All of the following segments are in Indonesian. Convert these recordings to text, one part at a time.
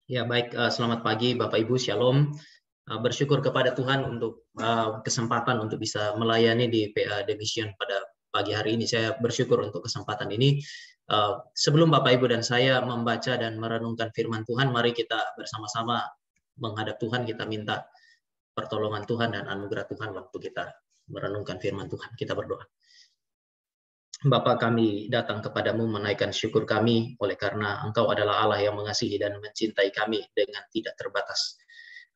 Ya baik, selamat pagi Bapak Ibu, Shalom. Bersyukur kepada Tuhan untuk kesempatan untuk bisa melayani di PA Division pada pagi hari ini. Saya bersyukur untuk kesempatan ini. Sebelum Bapak Ibu dan saya membaca dan merenungkan firman Tuhan, mari kita bersama-sama menghadap Tuhan, kita minta pertolongan Tuhan dan anugerah Tuhan waktu kita merenungkan firman Tuhan. Kita berdoa. Bapa, kami datang kepadamu menaikkan syukur kami oleh karena Engkau adalah Allah yang mengasihi dan mencintai kami dengan tidak terbatas.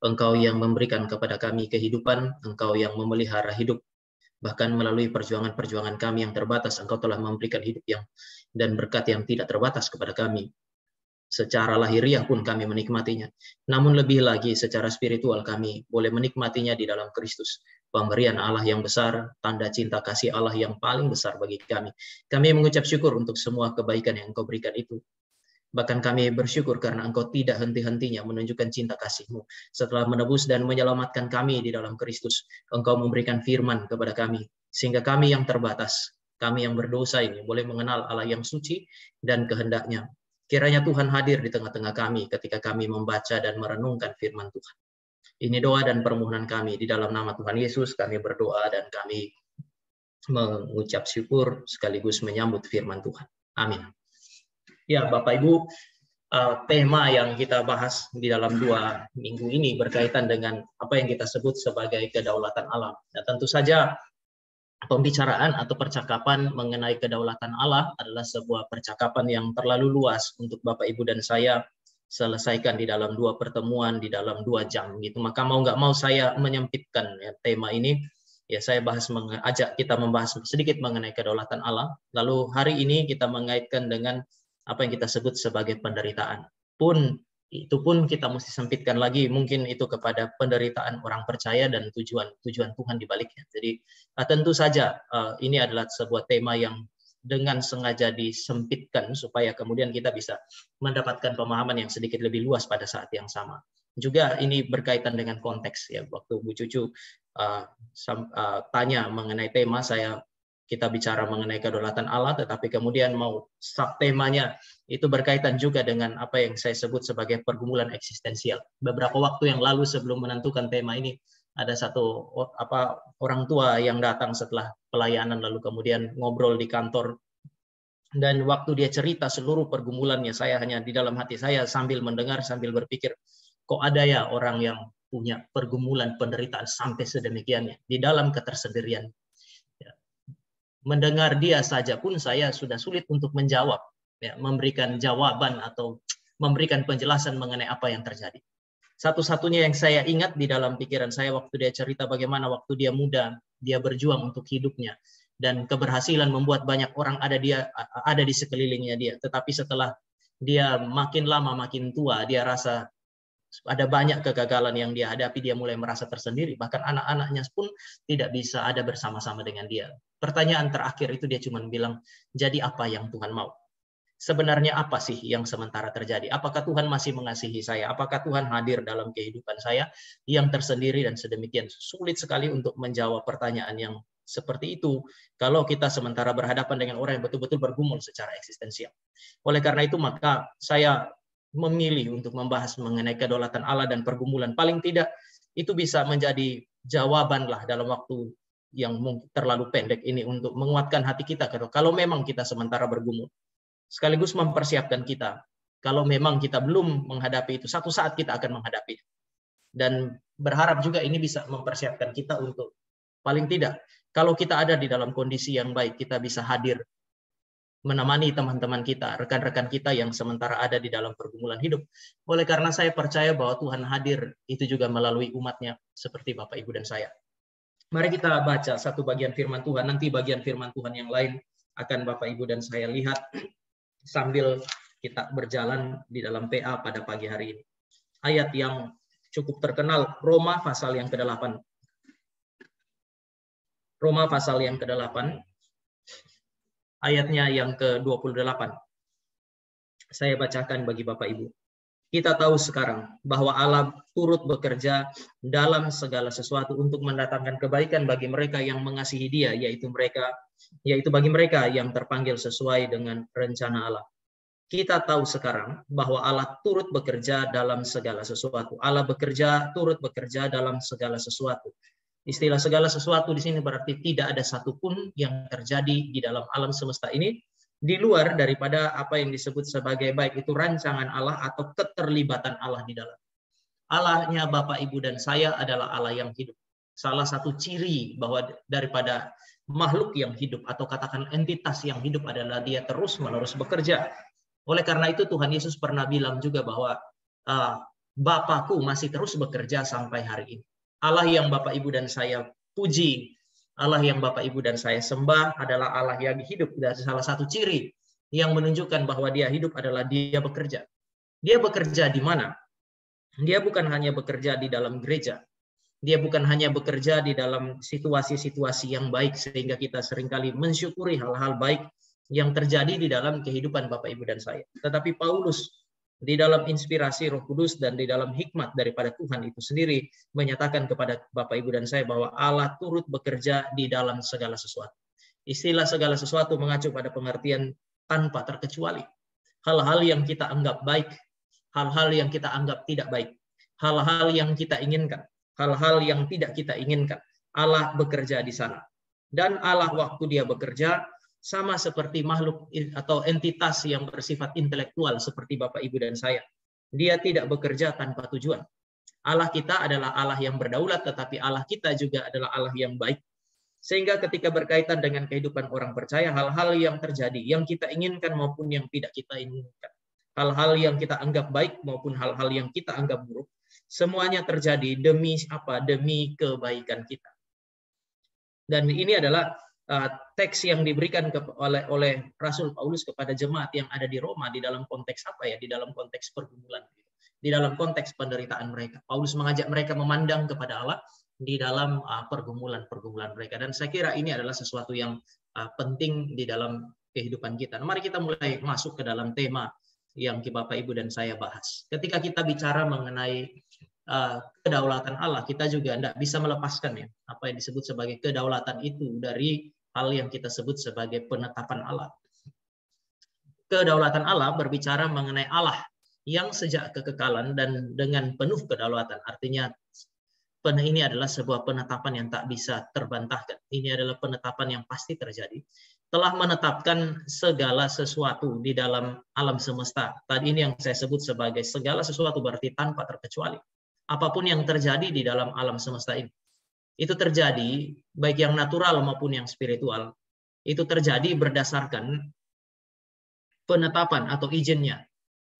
Engkau yang memberikan kepada kami kehidupan, Engkau yang memelihara hidup. Bahkan melalui perjuangan-perjuangan kami yang terbatas, Engkau telah memberikan hidup dan berkat yang tidak terbatas kepada kami. Secara lahiriah pun kami menikmatinya. Namun lebih lagi secara spiritual kami boleh menikmatinya di dalam Kristus. Pemberian Allah yang besar, tanda cinta kasih Allah yang paling besar bagi kami. Kami mengucap syukur untuk semua kebaikan yang Engkau berikan itu. Bahkan kami bersyukur karena Engkau tidak henti-hentinya menunjukkan cinta kasih-Mu. Setelah menebus dan menyelamatkan kami di dalam Kristus, Engkau memberikan firman kepada kami. Sehingga kami yang terbatas, kami yang berdosa ini boleh mengenal Allah yang suci dan kehendak-Nya. Kiranya Tuhan hadir di tengah-tengah kami ketika kami membaca dan merenungkan firman Tuhan. Ini doa dan permohonan kami di dalam nama Tuhan Yesus. Kami berdoa dan kami mengucap syukur sekaligus menyambut firman Tuhan. Amin. Ya, Bapak Ibu, tema yang kita bahas di dalam 2 minggu ini berkaitan dengan apa yang kita sebut sebagai kedaulatan Allah. Nah, tentu saja pembicaraan atau percakapan mengenai kedaulatan Allah adalah sebuah percakapan yang terlalu luas untuk Bapak Ibu dan saya selesaikan di dalam 2 pertemuan, di dalam 2 jam gitu. Maka mau nggak mau saya menyempitkan ya, tema ini. Ya, saya ajak kita membahas sedikit mengenai kedaulatan Allah. Lalu hari ini kita mengaitkan dengan apa yang kita sebut sebagai penderitaan. Itu pun kita mesti sempitkan lagi, mungkin itu kepada penderitaan orang percaya dan tujuan Tuhan di baliknya. Jadi tentu saja ini adalah sebuah tema yang dengan sengaja disempitkan supaya kemudian kita bisa mendapatkan pemahaman yang sedikit lebih luas pada saat yang sama. Juga ini berkaitan dengan konteks ya. Waktu Bu Cucu tanya mengenai tema, kita bicara mengenai kedaulatan Allah, tetapi kemudian mau subtemanya itu berkaitan juga dengan apa yang saya sebut sebagai pergumulan eksistensial. Beberapa waktu yang lalu sebelum menentukan tema ini, ada satu orang tua yang datang setelah pelayanan lalu kemudian ngobrol di kantor, dan waktu dia cerita seluruh pergumulannya, saya hanya di dalam hati saya sambil mendengar sambil berpikir, kok ada ya orang yang punya pergumulan penderitaan sampai sedemikiannya di dalam ketersendirian. Mendengar dia saja pun saya sudah sulit untuk menjawab, ya, memberikan jawaban atau memberikan penjelasan mengenai apa yang terjadi. Satu-satunya yang saya ingat di dalam pikiran saya waktu dia cerita bagaimana waktu dia muda, dia berjuang untuk hidupnya dan keberhasilan membuat banyak orang ada di sekelilingnya dia. Tetapi setelah dia makin lama makin tua, dia rasa ada banyak kegagalan yang dia hadapi, dia mulai merasa tersendiri. Bahkan anak-anaknya pun tidak bisa ada bersama-sama dengan dia. Pertanyaan terakhir itu dia cuma bilang, jadi apa yang Tuhan mau? Sebenarnya apa sih yang sementara terjadi? Apakah Tuhan masih mengasihi saya? Apakah Tuhan hadir dalam kehidupan saya yang tersendiri dan sedemikian? Sulit sekali untuk menjawab pertanyaan yang seperti itu kalau kita sementara berhadapan dengan orang yang betul-betul bergumul secara eksistensial. Oleh karena itu maka saya memilih untuk membahas mengenai kedaulatan Allah dan pergumulan. Paling tidak itu bisa menjadi jawaban lah dalam waktu yang terlalu pendek ini untuk menguatkan hati kita kalau memang kita sementara bergumul. Sekaligus mempersiapkan kita kalau memang kita belum menghadapi itu, satu saat kita akan menghadapi. Dan berharap juga ini bisa mempersiapkan kita untuk paling tidak kalau kita ada di dalam kondisi yang baik, kita bisa hadir menemani teman-teman kita, rekan-rekan kita yang sementara ada di dalam pergumulan hidup. Oleh karena saya percaya bahwa Tuhan hadir itu juga melalui umatnya seperti Bapak, Ibu, dan saya. Mari kita baca satu bagian firman Tuhan, nanti bagian firman Tuhan yang lain akan Bapak, Ibu, dan saya lihat sambil kita berjalan di dalam PA pada pagi hari ini. Ayat yang cukup terkenal, Roma pasal yang ke-8. Roma pasal yang ke-8. Ayatnya yang ke-28. Saya bacakan bagi Bapak Ibu. Kita tahu sekarang bahwa Allah turut bekerja dalam segala sesuatu untuk mendatangkan kebaikan bagi mereka yang mengasihi Dia, yaitu bagi mereka yang terpanggil sesuai dengan rencana Allah. kita tahu sekarang bahwa Allah turut bekerja dalam segala sesuatu. Allah turut bekerja dalam segala sesuatu. Istilah segala sesuatu di sini berarti tidak ada satupun yang terjadi di dalam alam semesta ini di luar daripada apa yang disebut sebagai baik itu rancangan Allah atau keterlibatan Allah di dalam. Allahnya Bapak, Ibu, dan saya adalah Allah yang hidup. Salah satu ciri bahwa daripada makhluk yang hidup atau katakan entitas yang hidup adalah dia terus-menerus bekerja. Oleh karena itu Tuhan Yesus pernah bilang juga bahwa Bapakku masih terus bekerja sampai hari ini. Allah yang Bapak, Ibu, dan saya puji, Allah yang Bapak, Ibu, dan saya sembah adalah Allah yang hidup. Dan salah satu ciri yang menunjukkan bahwa dia hidup adalah dia bekerja. Dia bekerja di mana? Dia bukan hanya bekerja di dalam gereja. Dia bukan hanya bekerja di dalam situasi-situasi yang baik sehingga kita seringkali mensyukuri hal-hal baik yang terjadi di dalam kehidupan Bapak, Ibu, dan saya. Tetapi Paulus di dalam inspirasi Roh Kudus dan di dalam hikmat daripada Tuhan itu sendiri menyatakan kepada Bapak, Ibu, dan saya bahwa Allah turut bekerja di dalam segala sesuatu. Istilah segala sesuatu mengacu pada pengertian tanpa terkecuali. Hal-hal yang kita anggap baik, hal-hal yang kita anggap tidak baik, hal-hal yang kita inginkan, hal-hal yang tidak kita inginkan. Allah bekerja di sana. Dan Allah waktu dia bekerja, sama seperti makhluk atau entitas yang bersifat intelektual seperti Bapak, Ibu, dan saya. Dia tidak bekerja tanpa tujuan. Allah kita adalah Allah yang berdaulat, tetapi Allah kita juga adalah Allah yang baik. Sehingga ketika berkaitan dengan kehidupan orang percaya, hal-hal yang terjadi, yang kita inginkan maupun yang tidak kita inginkan, hal-hal yang kita anggap baik maupun hal-hal yang kita anggap buruk, semuanya terjadi demi apa? Demi kebaikan kita. Dan ini adalah teks yang diberikan oleh Rasul Paulus kepada jemaat yang ada di Roma di dalam konteks apa ya? Di dalam konteks pergumulan, di dalam konteks penderitaan mereka. Paulus mengajak mereka memandang kepada Allah di dalam pergumulan mereka. Dan saya kira ini adalah sesuatu yang penting di dalam kehidupan kita. Nah, mari kita mulai masuk ke dalam tema yang Bapak, Ibu, dan saya bahas. Ketika kita bicara mengenai kedaulatan Allah, kita juga tidak bisa melepaskan ya apa yang disebut sebagai kedaulatan itu dari hal yang kita sebut sebagai penetapan Allah. Kedaulatan Allah berbicara mengenai Allah yang sejak kekekalan dan dengan penuh kedaulatan. Artinya ini adalah sebuah penetapan yang tak bisa terbantahkan. Ini adalah penetapan yang pasti terjadi. Telah menetapkan segala sesuatu di dalam alam semesta. Tadi ini yang saya sebut sebagai segala sesuatu berarti tanpa terkecuali. Apapun yang terjadi di dalam alam semesta ini, itu terjadi baik yang natural maupun yang spiritual. Itu terjadi berdasarkan penetapan atau izinnya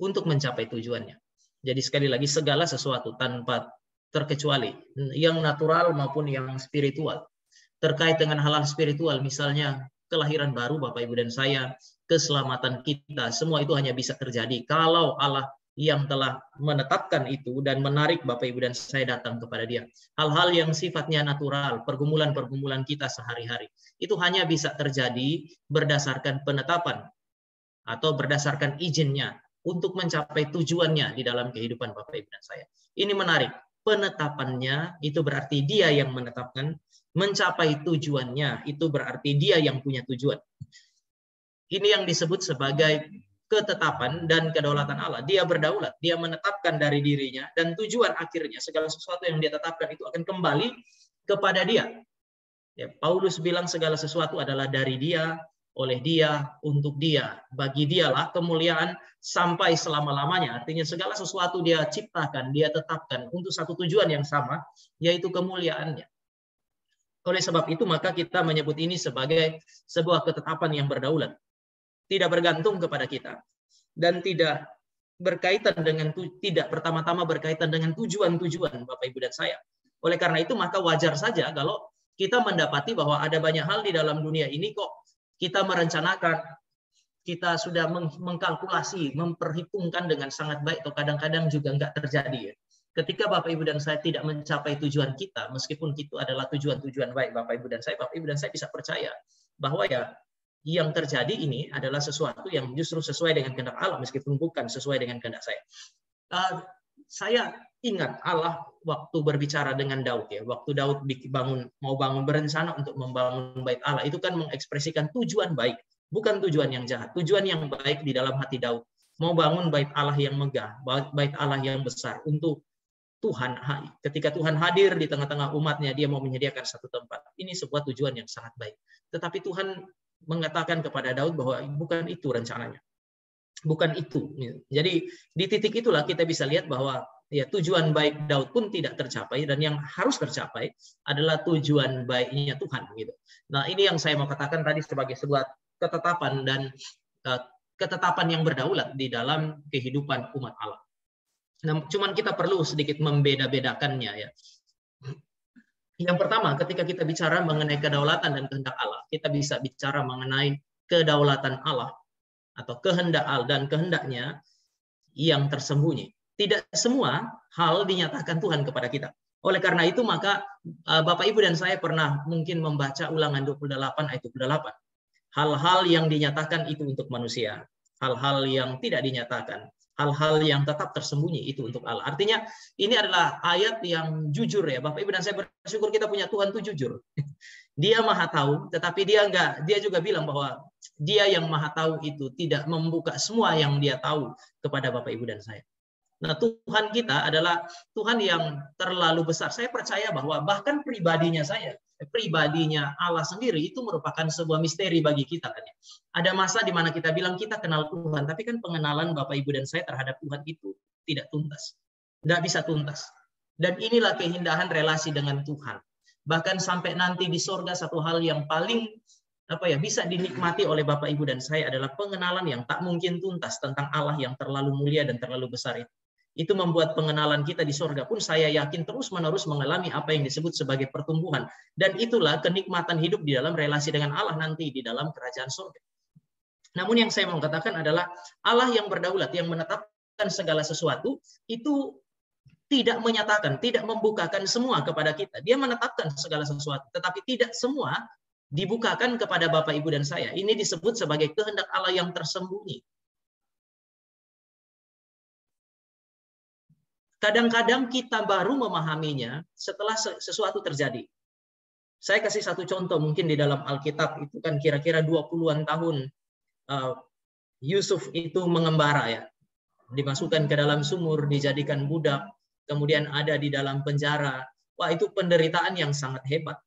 untuk mencapai tujuannya. Jadi sekali lagi segala sesuatu tanpa terkecuali, yang natural maupun yang spiritual. Terkait dengan hal-hal spiritual, misalnya kelahiran baru Bapak, Ibu, dan saya, keselamatan kita, semua itu hanya bisa terjadi kalau Allah yang telah menetapkan itu dan menarik Bapak, Ibu, dan saya datang kepada Dia. Hal-hal yang sifatnya natural, pergumulan-pergumulan kita sehari-hari, itu hanya bisa terjadi berdasarkan penetapan atau berdasarkan izinnya untuk mencapai tujuannya di dalam kehidupan Bapak, Ibu, dan saya. Ini menarik. Penetapannya itu berarti Dia yang menetapkan, mencapai tujuannya itu berarti Dia yang punya tujuan. Ini yang disebut sebagai ketetapan dan kedaulatan Allah. Dia berdaulat, Dia menetapkan dari dirinya, dan tujuan akhirnya segala sesuatu yang Dia tetapkan itu akan kembali kepada Dia. Ya, Paulus bilang segala sesuatu adalah dari Dia, oleh Dia, untuk Dia, bagi Dialah kemuliaan sampai selama-lamanya. Artinya segala sesuatu Dia ciptakan, Dia tetapkan untuk satu tujuan yang sama, yaitu kemuliaannya. Oleh sebab itu maka kita menyebut ini sebagai sebuah ketetapan yang berdaulat. Tidak bergantung kepada kita dan tidak berkaitan dengan pertama-tama berkaitan dengan tujuan-tujuan Bapak, Ibu, dan saya. Oleh karena itu maka wajar saja kalau kita mendapati bahwa ada banyak hal di dalam dunia ini kok kita merencanakan, kita sudah mengkalkulasi, memperhitungkan dengan sangat baik, atau kadang-kadang juga enggak terjadi. Ketika Bapak, Ibu, dan saya tidak mencapai tujuan kita, meskipun itu adalah tujuan-tujuan baik Bapak, Ibu, dan saya, Bapak, Ibu, dan saya bisa percaya bahwa ya yang terjadi ini adalah sesuatu yang justru sesuai dengan kehendak Allah, meskipun bukan sesuai dengan kehendak saya. Saya ingat Allah waktu berbicara dengan Daud ya, waktu Daud mau bangun berencana untuk membangun bait Allah, itu kan mengekspresikan tujuan baik, bukan tujuan yang jahat, tujuan yang baik di dalam hati Daud. mau bangun bait Allah yang megah, bait Allah yang besar untuk Tuhan. Ketika Tuhan hadir di tengah-tengah umatnya, dia mau menyediakan satu tempat. Ini sebuah tujuan yang sangat baik. Tetapi Tuhan mengatakan kepada Daud bahwa bukan itu rencananya. Bukan itu. Jadi di titik itulah kita bisa lihat bahwa ya tujuan baik Daud pun tidak tercapai, dan yang harus tercapai adalah tujuan baiknya Tuhan gitu. Nah, ini yang saya mau katakan tadi sebagai sebuah ketetapan, dan ketetapan yang berdaulat di dalam kehidupan umat Allah. Nah, cuman kita perlu sedikit membeda-bedakannya ya. Yang pertama, ketika kita bicara mengenai kedaulatan dan kehendak Allah, kita bisa bicara mengenai kedaulatan Allah atau kehendak Allah dan kehendaknya yang tersembunyi. Tidak semua hal dinyatakan Tuhan kepada kita. Oleh karena itu, maka Bapak, Ibu, dan saya pernah mungkin membaca Ulangan 28 ayat 28. Hal-hal yang dinyatakan itu untuk manusia. Hal-hal yang tidak dinyatakan. Hal-hal yang tetap tersembunyi itu untuk Allah. Artinya ini adalah ayat yang jujur ya. Bapak, Ibu, dan saya bersyukur kita punya Tuhan itu jujur. Dia maha tahu, tetapi dia juga bilang bahwa dia yang maha tahu itu tidak membuka semua yang dia tahu kepada Bapak, Ibu, dan saya. Nah, Tuhan kita adalah Tuhan yang terlalu besar. Saya percaya bahwa bahkan pribadinya Allah sendiri itu merupakan sebuah misteri bagi kita kan ya. Ada masa di mana kita bilang kita kenal Tuhan, tapi kan pengenalan Bapak, Ibu, dan saya terhadap Tuhan itu tidak tuntas. Tidak bisa tuntas. Dan inilah keindahan relasi dengan Tuhan. Bahkan sampai nanti di sorga, satu hal yang paling bisa dinikmati oleh Bapak, Ibu, dan saya adalah pengenalan yang tak mungkin tuntas tentang Allah yang terlalu mulia dan terlalu besar itu. Itu membuat pengenalan kita di sorga pun saya yakin terus-menerus mengalami apa yang disebut sebagai pertumbuhan. Dan itulah kenikmatan hidup di dalam relasi dengan Allah nanti di dalam kerajaan sorga. Namun yang saya mau katakan adalah Allah yang berdaulat, yang menetapkan segala sesuatu, itu tidak menyatakan, tidak membukakan semua kepada kita. Dia menetapkan segala sesuatu, tetapi tidak semua dibukakan kepada Bapak, Ibu, dan saya. Ini disebut sebagai kehendak Allah yang tersembunyi. Kadang-kadang kita baru memahaminya setelah sesuatu terjadi. Saya kasih satu contoh mungkin di dalam Alkitab itu kan kira-kira 20-an tahun Yusuf itu mengembara ya. Dimasukkan ke dalam sumur, dijadikan budak, kemudian ada di dalam penjara. Wah, itu penderitaan yang sangat hebat.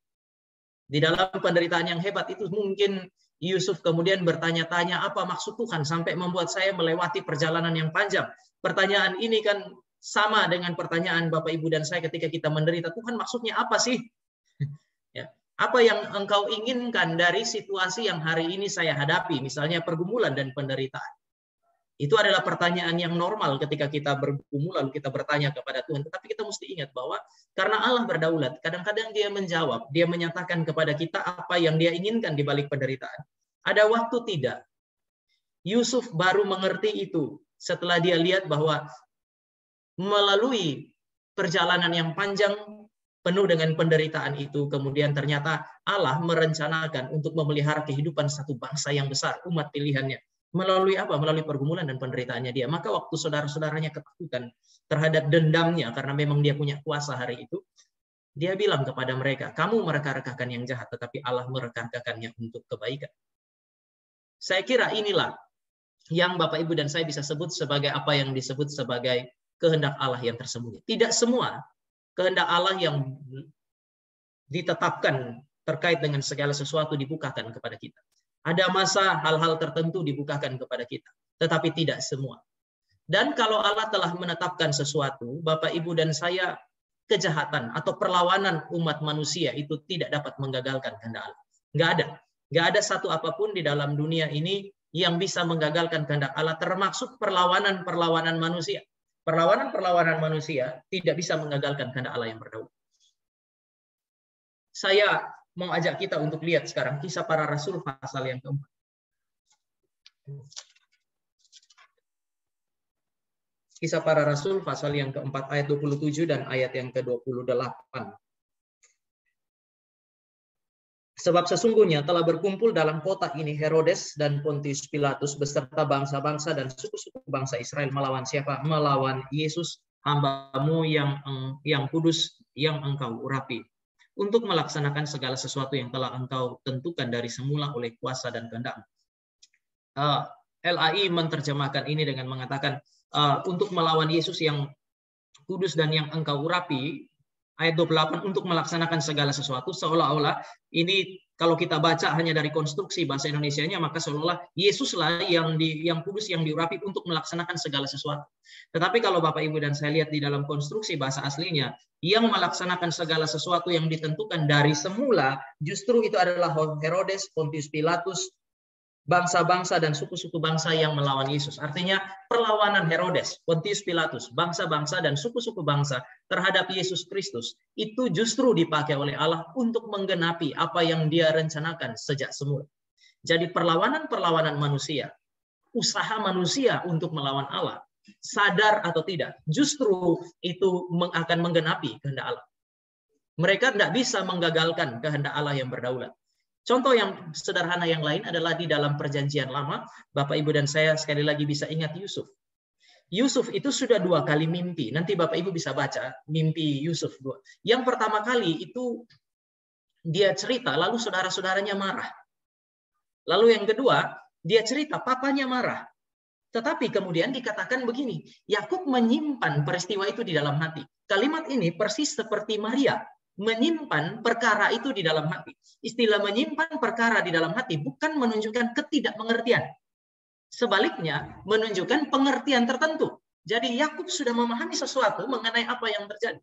Di dalam penderitaan yang hebat itu mungkin Yusuf kemudian bertanya-tanya apa maksud Tuhan sampai membuat saya melewati perjalanan yang panjang. Pertanyaan ini kan sama dengan pertanyaan Bapak, Ibu, dan saya ketika kita menderita. Tuhan, maksudnya apa sih? Ya. Apa yang Engkau inginkan dari situasi yang hari ini saya hadapi, misalnya pergumulan dan penderitaan? Itu adalah pertanyaan yang normal ketika kita bergumul lalu kita bertanya kepada Tuhan. Tetapi kita mesti ingat bahwa karena Allah berdaulat, kadang-kadang Dia menjawab, Dia menyatakan kepada kita apa yang Dia inginkan di balik penderitaan. Ada waktu tidak. Yusuf baru mengerti itu setelah dia lihat bahwa melalui perjalanan yang panjang penuh dengan penderitaan itu, kemudian ternyata Allah merencanakan untuk memelihara kehidupan satu bangsa yang besar, umat pilihannya. Melalui apa? Melalui pergumulan dan penderitaannya dia. Maka waktu saudara-saudaranya ketakutan terhadap dendamnya karena memang dia punya kuasa hari itu, dia bilang kepada mereka, kamu mereka-rekakan yang jahat, tetapi Allah mereka-rekakannya untuk kebaikan. Saya kira inilah yang Bapak, Ibu, dan saya bisa sebut sebagai apa yang disebut sebagai kehendak Allah yang tersembunyi. Tidak semua kehendak Allah yang ditetapkan terkait dengan segala sesuatu dibukakan kepada kita. Ada masa hal-hal tertentu dibukakan kepada kita, tetapi tidak semua. Dan kalau Allah telah menetapkan sesuatu, Bapak, Ibu, dan saya, kejahatan atau perlawanan umat manusia itu tidak dapat menggagalkan kehendak Allah. Nggak ada. Nggak ada satu apapun di dalam dunia ini yang bisa menggagalkan kehendak Allah, termasuk perlawanan-perlawanan manusia. Perlawanan-perlawanan manusia tidak bisa menggagalkan kehendak Allah yang berdaulat. Saya mau ajak kita untuk lihat sekarang Kisah Para Rasul pasal yang keempat. Kisah Para Rasul pasal yang keempat ayat 27 dan ayat yang ke-28. Sebab sesungguhnya telah berkumpul dalam kota ini Herodes dan Pontius Pilatus beserta bangsa-bangsa dan suku-suku bangsa Israel melawan siapa? Melawan Yesus, hamba-Mu yang kudus yang Engkau urapi, untuk melaksanakan segala sesuatu yang telah Engkau tentukan dari semula oleh kuasa dan kehendak. LAI menerjemahkan ini dengan mengatakan untuk melawan Yesus yang kudus dan yang engkau urapi, ayat 28, untuk melaksanakan segala sesuatu, seolah-olah ini kalau kita baca hanya dari konstruksi bahasa Indonesianya, maka seolah-olah Yesuslah yang kudus, yang diurapi untuk melaksanakan segala sesuatu. Tetapi kalau Bapak Ibu dan saya lihat di dalam konstruksi bahasa aslinya, yang melaksanakan segala sesuatu yang ditentukan dari semula, justru itu adalah Herodes, Pontius Pilatus, bangsa-bangsa dan suku-suku bangsa yang melawan Yesus. Artinya perlawanan Herodes, Pontius Pilatus, bangsa-bangsa dan suku-suku bangsa terhadap Yesus Kristus itu justru dipakai oleh Allah untuk menggenapi apa yang Dia rencanakan sejak semula. Jadi perlawanan-perlawanan manusia, usaha manusia untuk melawan Allah, sadar atau tidak, justru itu akan menggenapi kehendak Allah. Mereka tidak bisa menggagalkan kehendak Allah yang berdaulat. Contoh yang sederhana yang lain adalah di dalam Perjanjian Lama, Bapak Ibu dan saya sekali lagi bisa ingat Yusuf. Yusuf itu sudah 2 kali mimpi. Nanti Bapak Ibu bisa baca mimpi Yusuf 2. Yang pertama kali itu dia cerita, lalu saudara-saudaranya marah. Lalu yang kedua, dia cerita, papanya marah. Tetapi kemudian dikatakan begini, Yakub menyimpan peristiwa itu di dalam hati. Kalimat ini persis seperti Maria, menyimpan perkara itu di dalam hati. Istilah menyimpan perkara di dalam hati bukan menunjukkan ketidakmengertian. Sebaliknya, menunjukkan pengertian tertentu. Jadi Yakub sudah memahami sesuatu mengenai apa yang terjadi.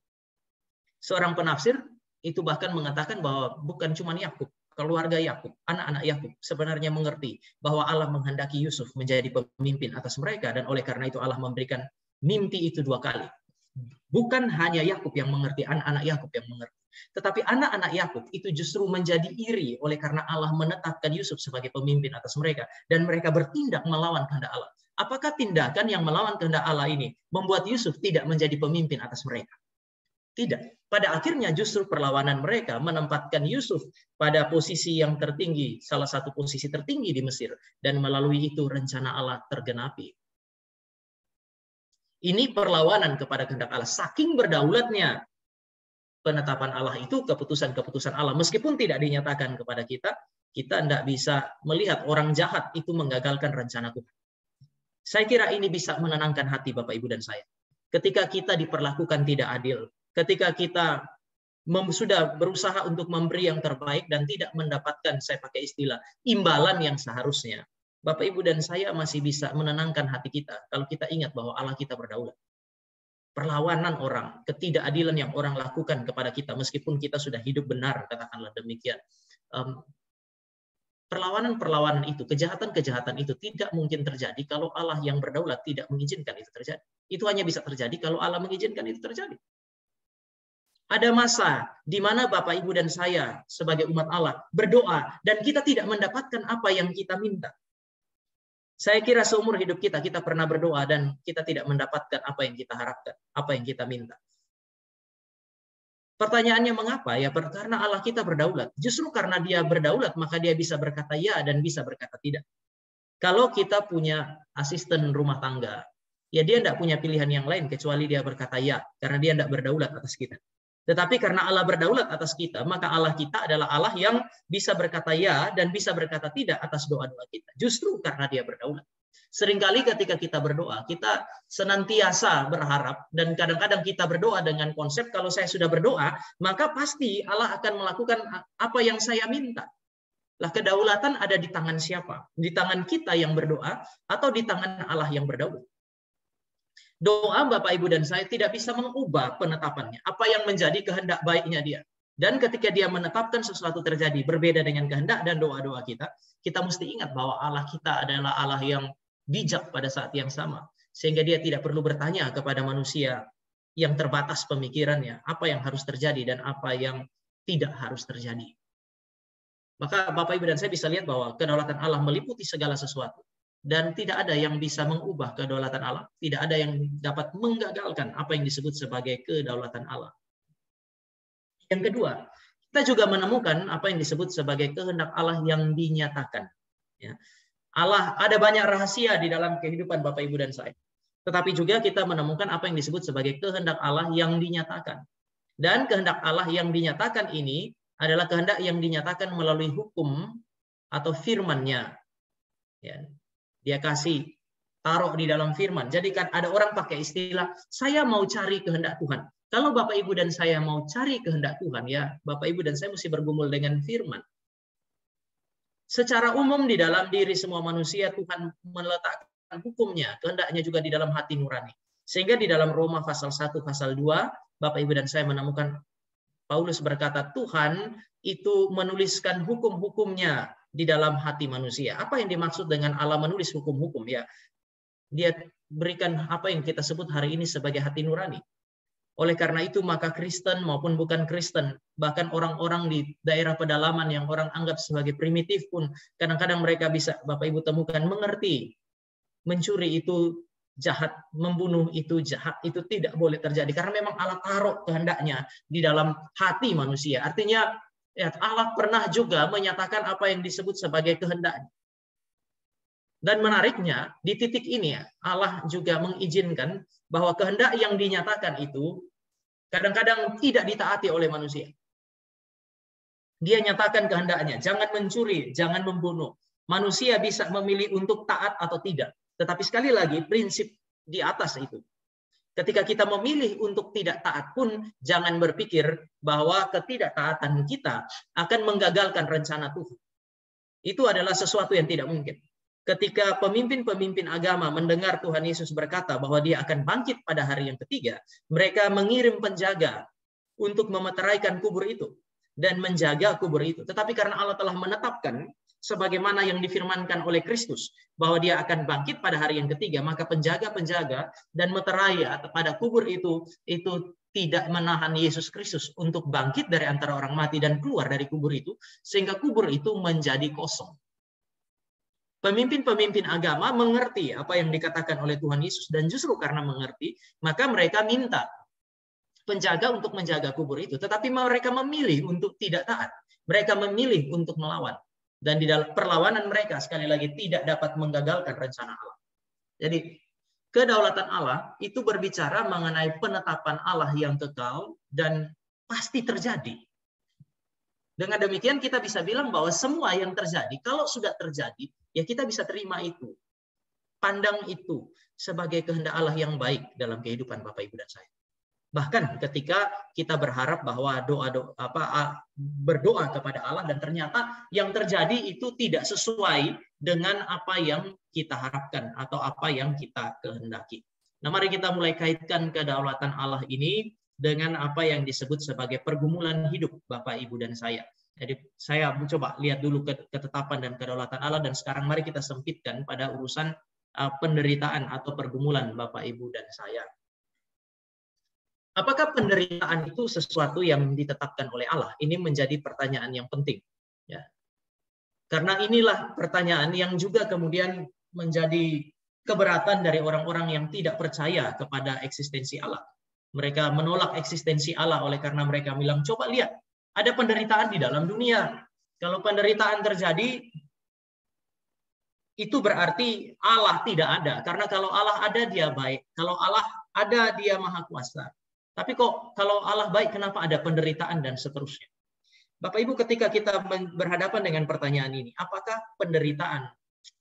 Seorang penafsir itu bahkan mengatakan bahwa bukan cuma Yakub, keluarga Yakub, anak-anak Yakub sebenarnya mengerti bahwa Allah menghendaki Yusuf menjadi pemimpin atas mereka, dan oleh karena itu Allah memberikan mimpi itu 2 kali. Bukan hanya Yakub yang mengerti, anak-anak Yakub yang mengerti. Tetapi anak-anak Yakub itu justru menjadi iri oleh karena Allah menetapkan Yusuf sebagai pemimpin atas mereka, dan mereka bertindak melawan kehendak Allah. Apakah tindakan yang melawan kehendak Allah ini membuat Yusuf tidak menjadi pemimpin atas mereka? Tidak. Pada akhirnya justru perlawanan mereka menempatkan Yusuf pada posisi yang tertinggi, salah satu posisi tertinggi di Mesir, dan melalui itu rencana Allah tergenapi. Ini perlawanan kepada kehendak Allah. Saking berdaulatnya penetapan Allah itu, keputusan-keputusan Allah, meskipun tidak dinyatakan kepada kita, kita tidak bisa melihat orang jahat itu menggagalkan rencana Tuhan. Saya kira ini bisa menenangkan hati Bapak Ibu dan saya. Ketika kita diperlakukan tidak adil, ketika kita sudah berusaha untuk memberi yang terbaik dan tidak mendapatkan, saya pakai istilah, imbalan yang seharusnya, Bapak Ibu dan saya masih bisa menenangkan hati kita kalau kita ingat bahwa Allah kita berdaulat. Perlawanan orang, ketidakadilan yang orang lakukan kepada kita, meskipun kita sudah hidup benar, katakanlah demikian. Perlawanan-perlawanan itu, kejahatan-kejahatan itu tidak mungkin terjadi kalau Allah yang berdaulat tidak mengizinkan itu terjadi. Itu hanya bisa terjadi kalau Allah mengizinkan itu terjadi. Ada masa di mana Bapak, Ibu, dan saya sebagai umat Allah berdoa dan kita tidak mendapatkan apa yang kita minta. Saya kira seumur hidup kita pernah berdoa dan kita tidak mendapatkan apa yang kita harapkan, apa yang kita minta. Pertanyaannya mengapa? Ya karena Allah kita berdaulat. Justru karena Dia berdaulat, maka Dia bisa berkata ya dan bisa berkata tidak. Kalau kita punya asisten rumah tangga, ya dia tidak punya pilihan yang lain kecuali dia berkata ya, karena dia tidak berdaulat atas kita. Tetapi karena Allah berdaulat atas kita, maka Allah kita adalah Allah yang bisa berkata ya dan bisa berkata tidak atas doa-doa kita. Justru karena Dia berdaulat. Seringkali ketika kita berdoa, kita senantiasa berharap, dan kadang-kadang kita berdoa dengan konsep kalau saya sudah berdoa, maka pasti Allah akan melakukan apa yang saya minta. Lah, kedaulatan ada di tangan siapa? Di tangan kita yang berdoa atau di tangan Allah yang berdaulat? Doa Bapak, Ibu, dan saya tidak bisa mengubah penetapannya. Apa yang menjadi kehendak baiknya Dia. Dan ketika Dia menetapkan sesuatu terjadi berbeda dengan kehendak dan doa-doa kita, kita mesti ingat bahwa Allah kita adalah Allah yang bijak pada saat yang sama. Sehingga Dia tidak perlu bertanya kepada manusia yang terbatas pemikirannya, apa yang harus terjadi dan apa yang tidak harus terjadi. Maka Bapak, Ibu, dan saya bisa lihat bahwa kedaulatan Allah meliputi segala sesuatu. Dan tidak ada yang bisa mengubah kedaulatan Allah. Tidak ada yang dapat menggagalkan apa yang disebut sebagai kedaulatan Allah. Yang kedua, kita juga menemukan apa yang disebut sebagai kehendak Allah yang dinyatakan. Ya. Allah, ada banyak rahasia di dalam kehidupan Bapak, Ibu, dan saya. Tetapi juga kita menemukan apa yang disebut sebagai kehendak Allah yang dinyatakan. Dan kehendak Allah yang dinyatakan ini adalah kehendak yang dinyatakan melalui hukum atau firman-Nya. Ya. Dia kasih taruh di dalam firman. Jadi kan ada orang pakai istilah, saya mau cari kehendak Tuhan. Kalau Bapak Ibu dan saya mau cari kehendak Tuhan, ya Bapak Ibu dan saya mesti bergumul dengan firman. Secara umum di dalam diri semua manusia Tuhan meletakkan hukumnya, kehendaknya juga di dalam hati nurani. Sehingga di dalam Roma pasal 1, pasal 2, Bapak Ibu dan saya menemukan Paulus berkata, Tuhan itu menuliskan hukum-hukumnya di dalam hati manusia. Apa yang dimaksud dengan Allah menulis hukum-hukum? Ya, Dia berikan apa yang kita sebut hari ini sebagai hati nurani. Oleh karena itu, maka Kristen maupun bukan Kristen, bahkan orang-orang di daerah pedalaman yang orang anggap sebagai primitif pun, kadang-kadang mereka bisa, Bapak Ibu temukan, mengerti. Mencuri itu jahat, membunuh itu jahat, itu tidak boleh terjadi. Karena memang Allah taruh kehendaknya di dalam hati manusia. Artinya, ya, Allah pernah juga menyatakan apa yang disebut sebagai kehendaknya. Dan menariknya, di titik ini Allah juga mengizinkan bahwa kehendak yang dinyatakan itu kadang-kadang tidak ditaati oleh manusia. Dia nyatakan kehendaknya, jangan mencuri, jangan membunuh. Manusia bisa memilih untuk taat atau tidak. Tetapi sekali lagi, prinsip di atas itu. Ketika kita memilih untuk tidak taat pun, jangan berpikir bahwa ketidaktaatan kita akan menggagalkan rencana Tuhan. Itu adalah sesuatu yang tidak mungkin. Ketika pemimpin-pemimpin agama mendengar Tuhan Yesus berkata bahwa dia akan bangkit pada hari yang ketiga, mereka mengirim penjaga untuk memeteraikan kubur itu dan menjaga kubur itu. Tetapi karena Allah telah menetapkan sebagaimana yang difirmankan oleh Kristus bahwa dia akan bangkit pada hari yang ketiga, maka penjaga-penjaga dan meterai pada kubur itu tidak menahan Yesus Kristus untuk bangkit dari antara orang mati dan keluar dari kubur itu, sehingga kubur itu menjadi kosong. Pemimpin-pemimpin agama mengerti apa yang dikatakan oleh Tuhan Yesus, dan justru karena mengerti, maka mereka minta penjaga untuk menjaga kubur itu. Tetapi mereka memilih untuk tidak taat. Mereka memilih untuk melawan. Dan di dalam perlawanan mereka, sekali lagi, tidak dapat menggagalkan rencana Allah. Jadi, kedaulatan Allah itu berbicara mengenai penetapan Allah yang kekal dan pasti terjadi. Dengan demikian kita bisa bilang bahwa semua yang terjadi, kalau sudah terjadi, ya kita bisa terima itu. Pandang itu sebagai kehendak Allah yang baik dalam kehidupan Bapak Ibu dan saya. Bahkan ketika kita berharap bahwa berdoa kepada Allah dan ternyata yang terjadi itu tidak sesuai dengan apa yang kita harapkan atau apa yang kita kehendaki. Nah, mari kita mulai kaitkan kedaulatan Allah ini dengan apa yang disebut sebagai pergumulan hidup Bapak, Ibu, dan saya. Jadi saya mencoba lihat dulu ketetapan dan kedaulatan Allah, dan sekarang mari kita sempitkan pada urusan penderitaan atau pergumulan Bapak, Ibu, dan saya. Apakah penderitaan itu sesuatu yang ditetapkan oleh Allah? Ini menjadi pertanyaan yang penting. Ya. Karena inilah pertanyaan yang juga kemudian menjadi keberatan dari orang-orang yang tidak percaya kepada eksistensi Allah. Mereka menolak eksistensi Allah oleh karena mereka bilang, coba lihat, ada penderitaan di dalam dunia. Kalau penderitaan terjadi, itu berarti Allah tidak ada. Karena kalau Allah ada, dia baik. Kalau Allah ada, dia maha kuasa. Tapi kok kalau Allah baik, kenapa ada penderitaan dan seterusnya? Bapak Ibu, ketika kita berhadapan dengan pertanyaan ini, apakah penderitaan,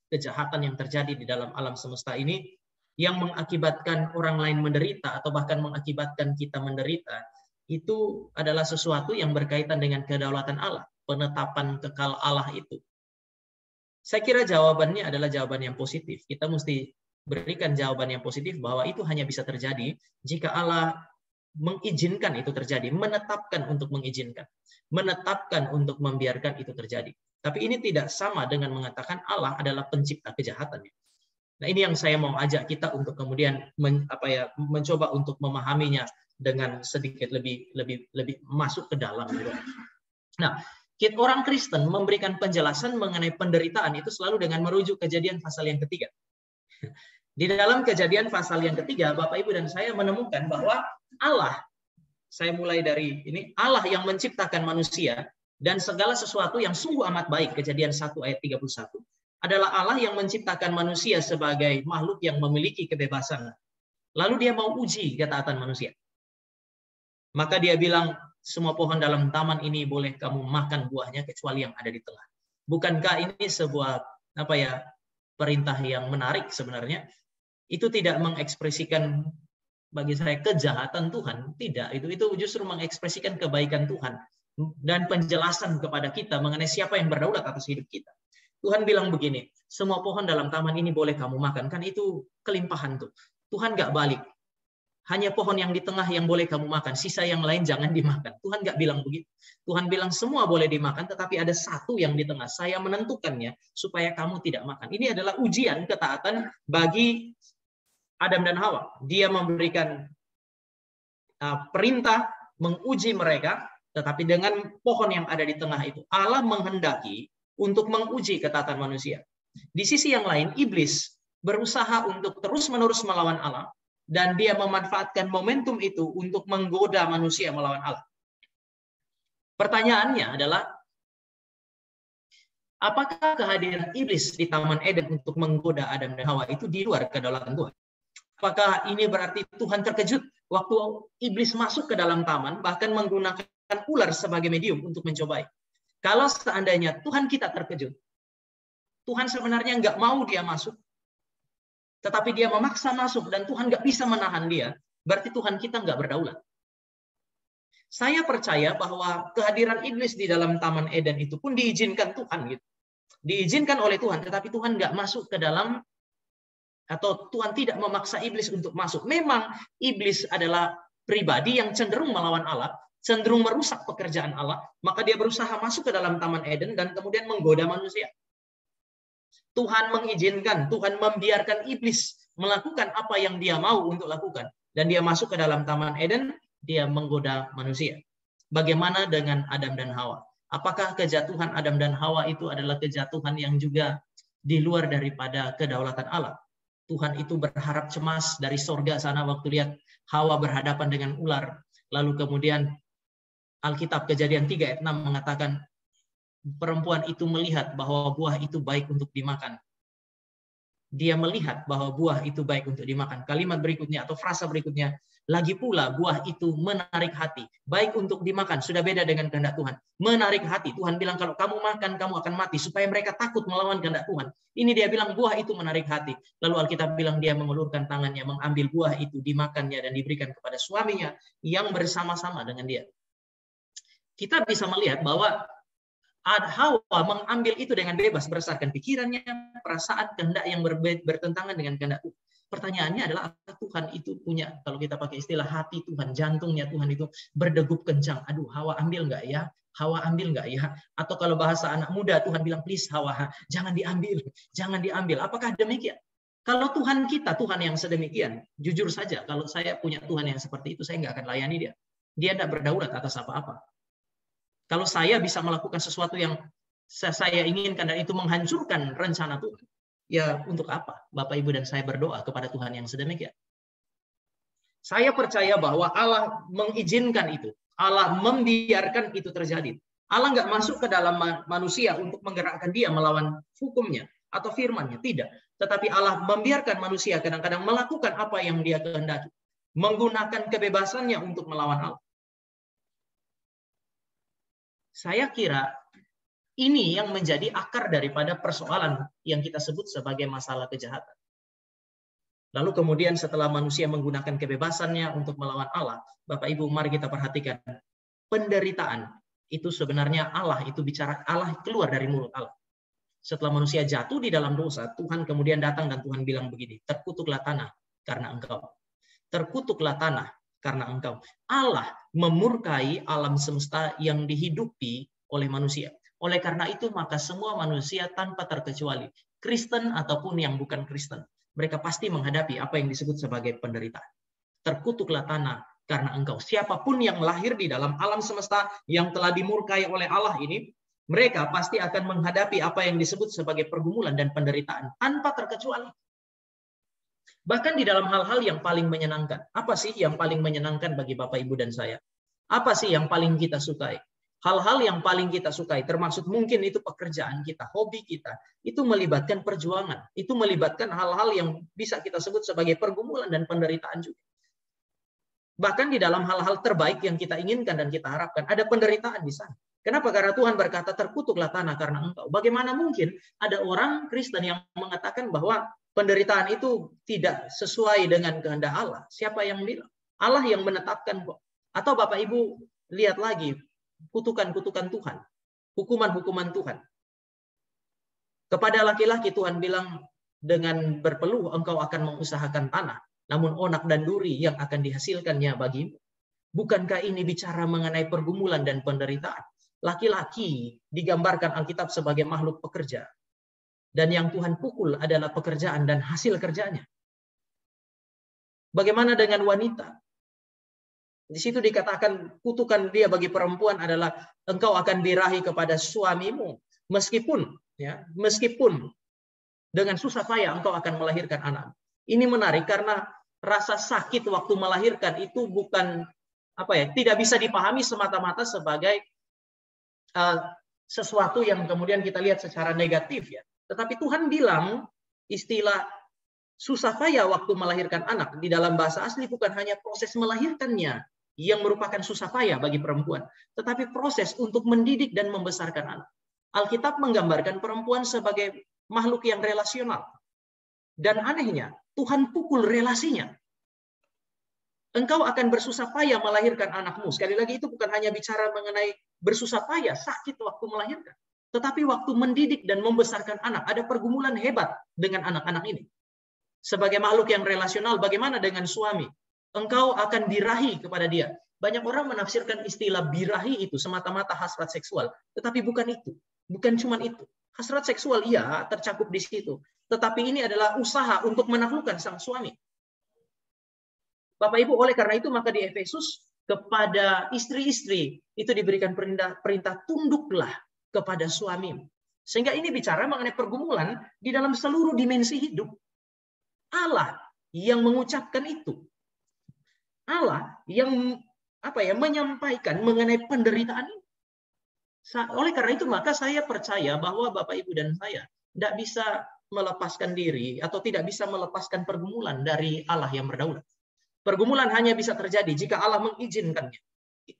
kejahatan yang terjadi di dalam alam semesta ini yang mengakibatkan orang lain menderita atau bahkan mengakibatkan kita menderita, itu adalah sesuatu yang berkaitan dengan kedaulatan Allah, penetapan kekal Allah itu? Saya kira jawabannya adalah jawaban yang positif. Kita mesti berikan jawaban yang positif bahwa itu hanya bisa terjadi jika Allah mengizinkan itu terjadi, menetapkan untuk mengizinkan, menetapkan untuk membiarkan itu terjadi. Tapi ini tidak sama dengan mengatakan Allah adalah pencipta kejahatan. Nah, ini yang saya mau ajak kita untuk kemudian mencoba untuk memahaminya dengan sedikit lebih masuk ke dalam. Nah, orang Kristen memberikan penjelasan mengenai penderitaan itu selalu dengan merujuk Kejadian pasal yang ketiga. Di dalam Kejadian pasal yang ketiga, Bapak, Ibu, dan saya menemukan bahwa Allah, saya mulai dari ini, Allah yang menciptakan manusia dan segala sesuatu yang sungguh amat baik, Kejadian 1 ayat 31, adalah Allah yang menciptakan manusia sebagai makhluk yang memiliki kebebasan. Lalu dia mau uji ketaatan manusia. Maka dia bilang, semua pohon dalam taman ini boleh kamu makan buahnya kecuali yang ada di tengah. Bukankah ini sebuah perintah yang menarik sebenarnya. Itu tidak mengekspresikan bagi saya kejahatan Tuhan, tidak. Itu justru mengekspresikan kebaikan Tuhan dan penjelasan kepada kita mengenai siapa yang berdaulat atas hidup kita. Tuhan bilang begini, semua pohon dalam taman ini boleh kamu makan, kan itu kelimpahan tuh. Tuhan nggak balik. Hanya pohon yang di tengah yang boleh kamu makan, sisa yang lain jangan dimakan. Tuhan nggak bilang begitu. Tuhan bilang semua boleh dimakan, tetapi ada satu yang di tengah. Saya menentukannya supaya kamu tidak makan. Ini adalah ujian ketaatan bagi Adam dan Hawa. Dia memberikan perintah menguji mereka, tetapi dengan pohon yang ada di tengah itu, Allah menghendaki untuk menguji ketaatan manusia. Di sisi yang lain, iblis berusaha untuk terus-menerus melawan Allah, dan dia memanfaatkan momentum itu untuk menggoda manusia melawan Allah. Pertanyaannya adalah, apakah kehadiran iblis di Taman Eden untuk menggoda Adam dan Hawa itu di luar kedaulatan Tuhan? Apakah ini berarti Tuhan terkejut waktu iblis masuk ke dalam taman, bahkan menggunakan ular sebagai medium untuk mencobai? Kalau seandainya Tuhan kita terkejut, Tuhan sebenarnya nggak mau dia masuk, tetapi dia memaksa masuk dan Tuhan nggak bisa menahan dia, berarti Tuhan kita nggak berdaulat. Saya percaya bahwa kehadiran iblis di dalam Taman Eden itu pun diizinkan Tuhan, gitu. Diizinkan oleh Tuhan, tetapi Tuhan nggak masuk ke dalam, atau Tuhan tidak memaksa iblis untuk masuk. Memang iblis adalah pribadi yang cenderung melawan Allah, cenderung merusak pekerjaan Allah, maka dia berusaha masuk ke dalam Taman Eden dan kemudian menggoda manusia. Tuhan mengizinkan, Tuhan membiarkan iblis melakukan apa yang dia mau untuk lakukan. Dan dia masuk ke dalam Taman Eden, dia menggoda manusia. Bagaimana dengan Adam dan Hawa? Apakah kejatuhan Adam dan Hawa itu adalah kejatuhan yang juga di luar daripada kedaulatan Allah? Tuhan itu berharap cemas dari sorga sana waktu lihat Hawa berhadapan dengan ular. Lalu kemudian Alkitab Kejadian 3 ayat 6 mengatakan, perempuan itu melihat bahwa buah itu baik untuk dimakan. Dia melihat bahwa buah itu baik untuk dimakan. Kalimat berikutnya atau frasa berikutnya, lagi pula buah itu menarik hati, baik untuk dimakan. Sudah beda dengan kehendak Tuhan. Menarik hati. Tuhan bilang kalau kamu makan kamu akan mati, supaya mereka takut melawan kehendak Tuhan. Ini dia bilang buah itu menarik hati. Lalu Alkitab bilang dia mengulurkan tangannya, mengambil buah itu, dimakannya dan diberikan kepada suaminya yang bersama-sama dengan dia. Kita bisa melihat bahwa Hawa mengambil itu dengan bebas berdasarkan pikirannya, perasaan, kehendak yang bertentangan dengan kehendak Tuhan. Pertanyaannya adalah, apakah Tuhan itu punya, kalau kita pakai istilah hati Tuhan, jantungnya Tuhan itu berdegup kencang. Aduh, Hawa ambil nggak ya? Hawa ambil nggak ya? Atau kalau bahasa anak muda, Tuhan bilang, please Hawa, jangan diambil, jangan diambil. Apakah demikian? Kalau Tuhan kita, Tuhan yang sedemikian, jujur saja, kalau saya punya Tuhan yang seperti itu, saya nggak akan layani dia. Dia tidak berdaulat atas apa-apa. Kalau saya bisa melakukan sesuatu yang saya inginkan dan itu menghancurkan rencana Tuhan, ya untuk apa Bapak Ibu dan saya berdoa kepada Tuhan yang sedemikian? Saya percaya bahwa Allah mengizinkan itu. Allah membiarkan itu terjadi. Allah nggak masuk ke dalam manusia untuk menggerakkan dia melawan hukumnya atau firman-Nya, tidak. Tetapi Allah membiarkan manusia kadang-kadang melakukan apa yang dia kehendaki, menggunakan kebebasannya untuk melawan Allah. Saya kira ini yang menjadi akar daripada persoalan yang kita sebut sebagai masalah kejahatan. Lalu kemudian setelah manusia menggunakan kebebasannya untuk melawan Allah, Bapak Ibu, mari kita perhatikan penderitaan itu sebenarnya Allah itu bicara, Allah keluar dari mulut Allah. Setelah manusia jatuh di dalam dosa, Tuhan kemudian datang dan Tuhan bilang begini, terkutuklah tanah karena engkau. Terkutuklah tanah karena engkau. Allah memurkai alam semesta yang dihidupi oleh manusia. Oleh karena itu, maka semua manusia tanpa terkecuali, Kristen ataupun yang bukan Kristen, mereka pasti menghadapi apa yang disebut sebagai penderitaan. Terkutuklah tanah karena engkau. Siapapun yang lahir di dalam alam semesta yang telah dimurkai oleh Allah ini, mereka pasti akan menghadapi apa yang disebut sebagai pergumulan dan penderitaan tanpa terkecuali. Bahkan di dalam hal-hal yang paling menyenangkan. Apa sih yang paling menyenangkan bagi Bapak, Ibu, dan saya? Apa sih yang paling kita sukai? Hal-hal yang paling kita sukai, termasuk mungkin itu pekerjaan kita, hobi kita, itu melibatkan perjuangan. Itu melibatkan hal-hal yang bisa kita sebut sebagai pergumulan dan penderitaan juga. Bahkan di dalam hal-hal terbaik yang kita inginkan dan kita harapkan, ada penderitaan di sana. Kenapa? Karena Tuhan berkata, terkutuklah tanah karena engkau. Bagaimana mungkin ada orang Kristen yang mengatakan bahwa penderitaan itu tidak sesuai dengan kehendak Allah? Siapa yang bilang? Allah yang menetapkan kok. Atau Bapak Ibu lihat lagi kutukan-kutukan Tuhan, hukuman-hukuman Tuhan. Kepada laki-laki Tuhan bilang, dengan berpeluh engkau akan mengusahakan tanah, namun onak dan duri yang akan dihasilkannya bagimu. Bukankah ini bicara mengenai pergumulan dan penderitaan? Laki-laki digambarkan Alkitab sebagai makhluk pekerja. Dan yang Tuhan pukul adalah pekerjaan dan hasil kerjanya. Bagaimana dengan wanita? Di situ dikatakan kutukan dia bagi perempuan adalah engkau akan birahi kepada suamimu. Meskipun dengan susah payah engkau akan melahirkan anak. Ini menarik karena rasa sakit waktu melahirkan itu bukan tidak bisa dipahami semata-mata sebagai sesuatu yang kemudian kita lihat secara negatif ya. Tetapi Tuhan bilang istilah susah payah waktu melahirkan anak di dalam bahasa asli bukan hanya proses melahirkannya yang merupakan susah payah bagi perempuan, tetapi proses untuk mendidik dan membesarkan anak. Alkitab menggambarkan perempuan sebagai makhluk yang relasional. Dan anehnya, Tuhan pukul relasinya. Engkau akan bersusah payah melahirkan anakmu. Sekali lagi itu bukan hanya bicara mengenai bersusah payah, sakit waktu melahirkan. Tetapi waktu mendidik dan membesarkan anak, ada pergumulan hebat dengan anak-anak ini. Sebagai makhluk yang relasional, bagaimana dengan suami? Engkau akan birahi kepada dia. Banyak orang menafsirkan istilah birahi itu semata-mata hasrat seksual. Tetapi bukan itu. Bukan cuma itu. Hasrat seksual iya tercakup di situ. Tetapi ini adalah usaha untuk menaklukkan sang suami. Bapak Ibu, oleh karena itu maka di Efesus kepada istri-istri itu diberikan perintah tunduklah kepada suami. Sehingga ini bicara mengenai pergumulan di dalam seluruh dimensi hidup. Allah yang mengucapkan itu. Allah yang menyampaikan mengenai penderitaan ini. Oleh karena itu maka saya percaya bahwa Bapak Ibu dan saya tidak bisa melepaskan diri atau tidak bisa melepaskan pergumulan dari Allah yang berdaulat. Pergumulan hanya bisa terjadi jika Allah mengizinkannya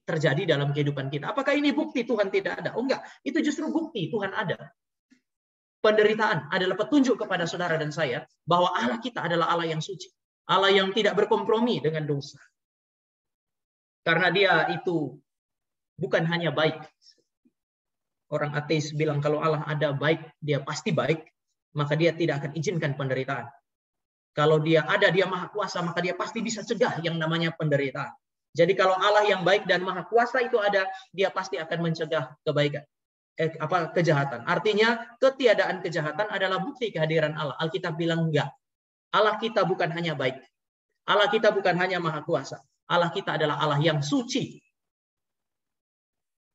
terjadi dalam kehidupan kita. Apakah ini bukti Tuhan tidak ada? Oh enggak, itu justru bukti Tuhan ada. Penderitaan adalah petunjuk kepada saudara dan saya bahwa Allah kita adalah Allah yang suci. Allah yang tidak berkompromi dengan dosa. Karena dia itu bukan hanya baik. Orang ateis bilang kalau Allah ada baik, dia pasti baik, maka dia tidak akan izinkan penderitaan. Kalau dia ada, dia maha kuasa, maka dia pasti bisa cegah yang namanya penderitaan. Jadi kalau Allah yang baik dan maha kuasa itu ada, dia pasti akan mencegah kejahatan. Artinya ketiadaan kejahatan adalah bukti kehadiran Allah. Alkitab bilang enggak. Allah kita bukan hanya baik. Allah kita bukan hanya maha kuasa. Allah kita adalah Allah yang suci.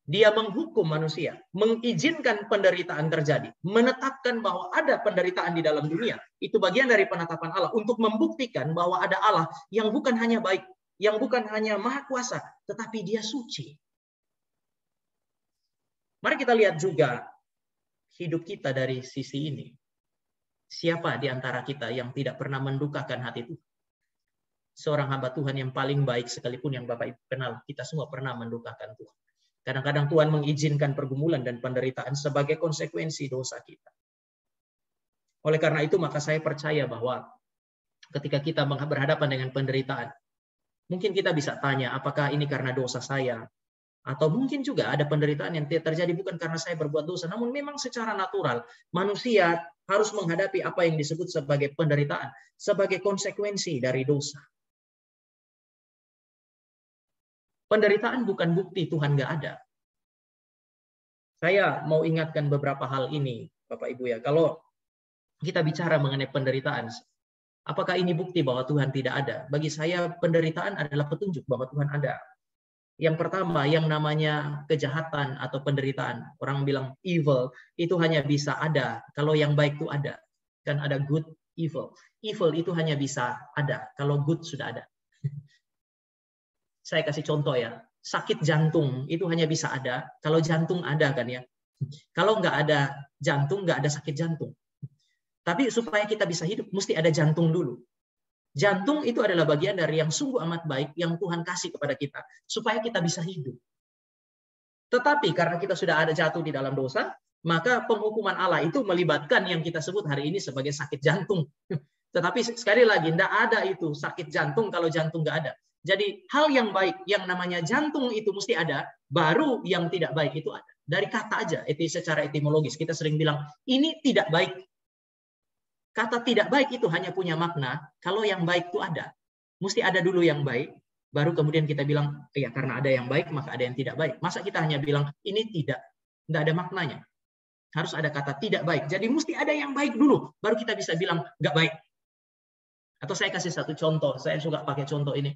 Dia menghukum manusia, mengizinkan penderitaan terjadi, menetapkan bahwa ada penderitaan di dalam dunia. Itu bagian dari penetapan Allah untuk membuktikan bahwa ada Allah yang bukan hanya baik, yang bukan hanya maha kuasa, tetapi dia suci. Mari kita lihat juga hidup kita dari sisi ini. Siapa di antara kita yang tidak pernah mendukakan hati Tuhan? Seorang hamba Tuhan yang paling baik sekalipun yang Bapak Ibu kenal, kita semua pernah mendukakan Tuhan. Kadang-kadang Tuhan mengizinkan pergumulan dan penderitaan sebagai konsekuensi dosa kita. Oleh karena itu maka saya percaya bahwa ketika kita berhadapan dengan penderitaan, mungkin kita bisa tanya apakah ini karena dosa saya, atau mungkin juga ada penderitaan yang terjadi bukan karena saya berbuat dosa, namun memang secara natural manusia harus menghadapi apa yang disebut sebagai penderitaan, sebagai konsekuensi dari dosa. Penderitaan bukan bukti Tuhan nggak ada. Saya mau ingatkan beberapa hal ini, Bapak Ibu ya. Kalau kita bicara mengenai penderitaan, apakah ini bukti bahwa Tuhan tidak ada? Bagi saya penderitaan adalah petunjuk bahwa Tuhan ada. Yang pertama, yang namanya kejahatan atau penderitaan. Orang bilang evil, itu hanya bisa ada kalau yang baik itu ada. Kan ada good, evil. Evil itu hanya bisa ada kalau good sudah ada. Saya kasih contoh ya, sakit jantung itu hanya bisa ada kalau jantung ada kan ya. Kalau nggak ada jantung, nggak ada sakit jantung. Tapi supaya kita bisa hidup, mesti ada jantung dulu. Jantung itu adalah bagian dari yang sungguh amat baik yang Tuhan kasih kepada kita supaya kita bisa hidup. Tetapi karena kita sudah ada jatuh di dalam dosa, maka penghukuman Allah itu melibatkan yang kita sebut hari ini sebagai sakit jantung. Tetapi sekali lagi, tidak ada itu sakit jantung kalau jantung nggak ada. Jadi hal yang baik, yang namanya jantung itu mesti ada, baru yang tidak baik itu ada. Dari kata aja, secara etimologis, kita sering bilang, ini tidak baik. Kata tidak baik itu hanya punya makna, kalau yang baik itu ada. Mesti ada dulu yang baik, baru kemudian kita bilang, ya karena ada yang baik, maka ada yang tidak baik. Masa kita hanya bilang, ini tidak ada maknanya. Harus ada kata tidak baik. Jadi mesti ada yang baik dulu, baru kita bisa bilang nggak baik. Atau saya kasih satu contoh, saya suka pakai contoh ini.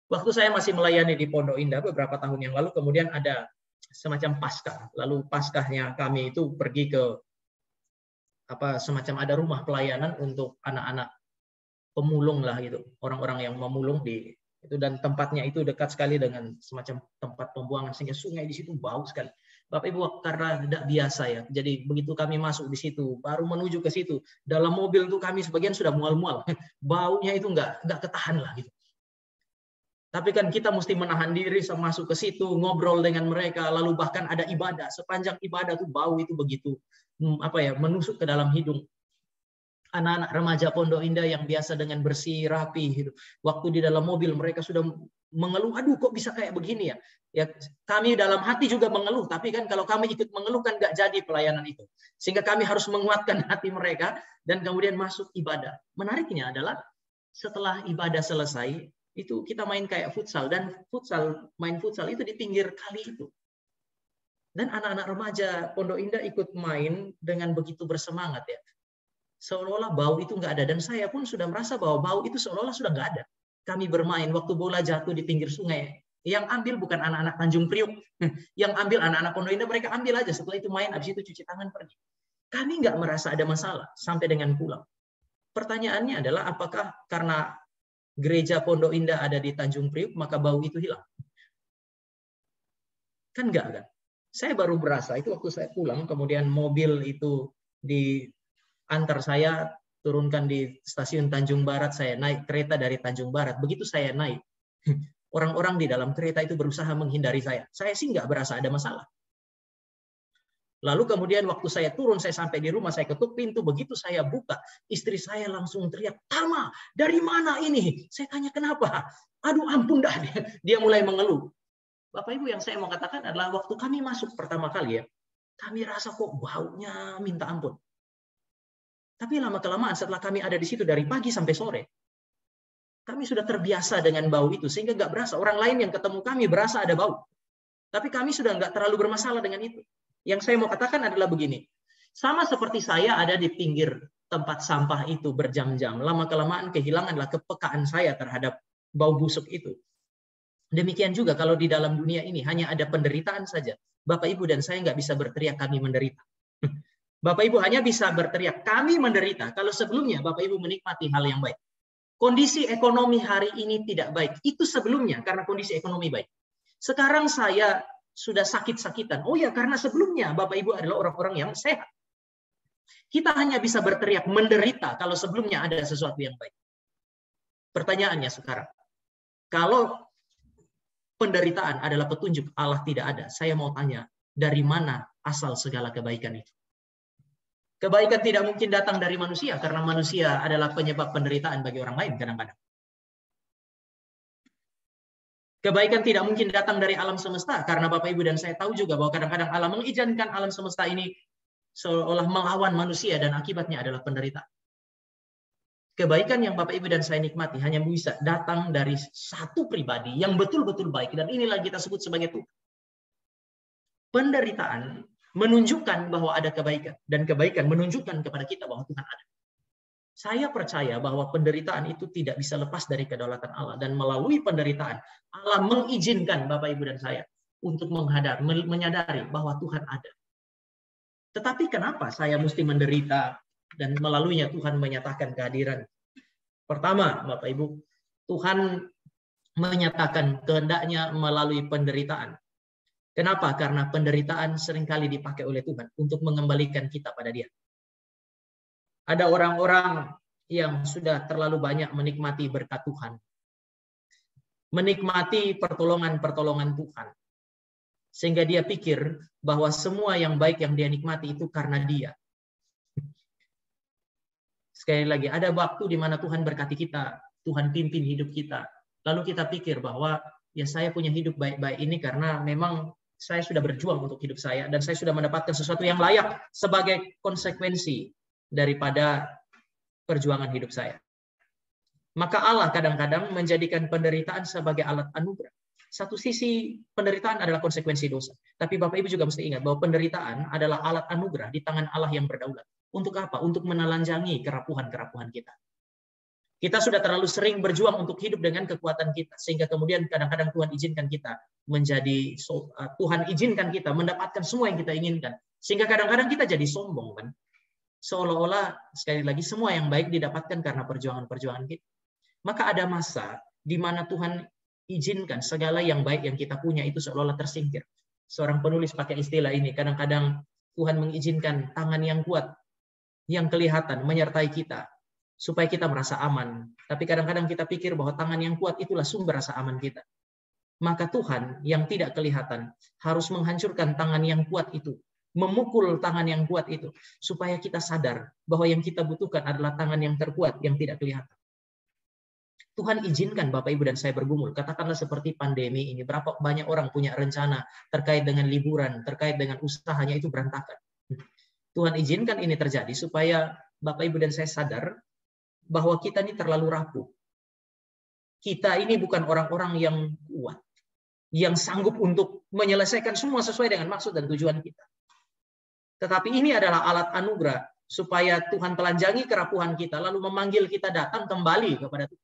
Waktu saya masih melayani di Pondok Indah beberapa tahun yang lalu, kemudian ada semacam Paskah. Lalu Paskahnya kami itu pergi ke semacam ada rumah pelayanan untuk anak-anak pemulung lah gitu, orang-orang yang memulung di itu, dan tempatnya itu dekat sekali dengan semacam tempat pembuangan sehingga sungai di situ bau sekali. Bapak Ibu, karena tidak biasa ya, jadi begitu kami masuk di situ, baru menuju ke situ, dalam mobil tuh kami sebagian sudah mual-mual, baunya itu nggak ketahan lah gitu. Tapi kan kita mesti menahan diri masuk ke situ, ngobrol dengan mereka, lalu bahkan ada ibadah. Sepanjang ibadah tuh bau itu begitu menusuk ke dalam hidung. Anak-anak remaja Pondok Indah yang biasa dengan bersih, rapi, gitu. Waktu di dalam mobil mereka sudah mengeluh, aduh kok bisa kayak begini ya. Ya kami dalam hati juga mengeluh, tapi kan kalau kami ikut mengeluh kan nggak jadi pelayanan itu. Sehingga kami harus menguatkan hati mereka dan kemudian masuk ibadah. Menariknya adalah setelah ibadah selesai, itu kita main kayak futsal, dan main futsal itu di pinggir kali itu. Dan anak-anak remaja Pondok Indah ikut main dengan begitu bersemangat ya. Seolah-olah bau itu nggak ada, dan saya pun sudah merasa bahwa bau itu seolah-olah sudah nggak ada. Kami bermain, waktu bola jatuh di pinggir sungai, yang ambil bukan anak-anak Tanjung Priok, yang ambil anak-anak Pondok Indah, mereka ambil aja, setelah itu main, habis itu cuci tangan pergi. Kami nggak merasa ada masalah sampai dengan pulang. Pertanyaannya adalah apakah karena gereja Pondok Indah ada di Tanjung Priok maka bau itu hilang? Kan enggak kan? Saya baru berasa itu waktu saya pulang, kemudian mobil itu diantar saya, turunkan di stasiun Tanjung Barat, saya naik kereta dari Tanjung Barat. Begitu saya naik, orang-orang di dalam kereta itu berusaha menghindari saya. Saya sih nggak berasa ada masalah. Lalu kemudian waktu saya turun, saya sampai di rumah, saya ketuk pintu. Begitu saya buka, istri saya langsung teriak, "Tama, dari mana ini?" Saya tanya, "Kenapa?" "Aduh ampun dah." Dia mulai mengeluh. Bapak Ibu, yang saya mau katakan adalah waktu kami masuk pertama kali ya, kami rasa kok baunya minta ampun. Tapi lama-kelamaan setelah kami ada di situ dari pagi sampai sore, kami sudah terbiasa dengan bau itu, sehingga nggak berasa. Orang lain yang ketemu kami berasa ada bau. Tapi kami sudah nggak terlalu bermasalah dengan itu. Yang saya mau katakan adalah begini, sama seperti saya ada di pinggir tempat sampah itu berjam-jam, lama-kelamaan kehilanganlah kepekaan saya terhadap bau busuk itu. Demikian juga kalau di dalam dunia ini hanya ada penderitaan saja, Bapak Ibu dan saya nggak bisa berteriak kami menderita. Bapak Ibu hanya bisa berteriak kami menderita kalau sebelumnya Bapak Ibu menikmati hal yang baik. Kondisi ekonomi hari ini tidak baik, itu sebelumnya karena kondisi ekonomi baik. Sekarang saya sudah sakit-sakitan. Oh ya, karena sebelumnya Bapak Ibu adalah orang-orang yang sehat. Kita hanya bisa berteriak menderita kalau sebelumnya ada sesuatu yang baik. Pertanyaannya sekarang, kalau penderitaan adalah petunjuk Allah tidak ada, saya mau tanya, dari mana asal segala kebaikan itu? Kebaikan tidak mungkin datang dari manusia, karena manusia adalah penyebab penderitaan bagi orang lain kadang-kadang. Kebaikan tidak mungkin datang dari alam semesta, karena Bapak Ibu dan saya tahu juga bahwa kadang-kadang Allah mengizinkan alam semesta ini seolah melawan manusia dan akibatnya adalah penderitaan. Kebaikan yang Bapak Ibu dan saya nikmati hanya bisa datang dari satu pribadi yang betul-betul baik, dan inilah kita sebut sebagai Tuhan. Penderitaan menunjukkan bahwa ada kebaikan, dan kebaikan menunjukkan kepada kita bahwa Tuhan ada. Saya percaya bahwa penderitaan itu tidak bisa lepas dari kedaulatan Allah, dan melalui penderitaan Allah mengizinkan Bapak Ibu dan saya untuk menyadari bahwa Tuhan ada. Tetapi kenapa saya mesti menderita dan melaluinya Tuhan menyatakan kehadiran? Pertama, Bapak Ibu, Tuhan menyatakan kehendaknya melalui penderitaan. Kenapa? Karena penderitaan seringkali dipakai oleh Tuhan untuk mengembalikan kita pada Dia. Ada orang-orang yang sudah terlalu banyak menikmati berkat Tuhan, menikmati pertolongan-pertolongan Tuhan. Sehingga dia pikir bahwa semua yang baik yang dia nikmati itu karena dia. Sekali lagi, ada waktu di mana Tuhan berkati kita, Tuhan pimpin hidup kita. Lalu kita pikir bahwa ya saya punya hidup baik-baik ini karena memang saya sudah berjuang untuk hidup saya dan saya sudah mendapatkan sesuatu yang layak sebagai konsekuensi daripada perjuangan hidup saya. Maka Allah kadang-kadang menjadikan penderitaan sebagai alat anugerah. Satu sisi penderitaan adalah konsekuensi dosa. Tapi Bapak Ibu juga mesti ingat bahwa penderitaan adalah alat anugerah di tangan Allah yang berdaulat. Untuk apa? Untuk menelanjangi kerapuhan-kerapuhan kita. Kita sudah terlalu sering berjuang untuk hidup dengan kekuatan kita. Sehingga kemudian kadang-kadang Tuhan izinkan kita menjadi, Tuhan izinkan kita mendapatkan semua yang kita inginkan. Sehingga kadang-kadang kita jadi sombong, kan? Seolah-olah sekali lagi semua yang baik didapatkan karena perjuangan-perjuangan kita. Maka ada masa di mana Tuhan izinkan segala yang baik yang kita punya itu seolah-olah tersingkir. Seorang penulis pakai istilah ini, kadang-kadang Tuhan mengizinkan tangan yang kuat, yang kelihatan menyertai kita, supaya kita merasa aman. Tapi kadang-kadang kita pikir bahwa tangan yang kuat itulah sumber rasa aman kita. Maka Tuhan yang tidak kelihatan harus menghancurkan tangan yang kuat itu, memukul tangan yang kuat itu, supaya kita sadar bahwa yang kita butuhkan adalah tangan yang terkuat, yang tidak kelihatan. Tuhan izinkan Bapak Ibu dan saya bergumul. Katakanlah seperti pandemi ini. Berapa banyak orang punya rencana terkait dengan liburan, terkait dengan usahanya itu berantakan. Tuhan izinkan ini terjadi supaya Bapak Ibu dan saya sadar bahwa kita ini terlalu rapuh. Kita ini bukan orang-orang yang kuat, yang sanggup untuk menyelesaikan semua sesuai dengan maksud dan tujuan kita. Tetapi ini adalah alat anugerah supaya Tuhan telanjangi kerapuhan kita, lalu memanggil kita datang kembali kepada Tuhan.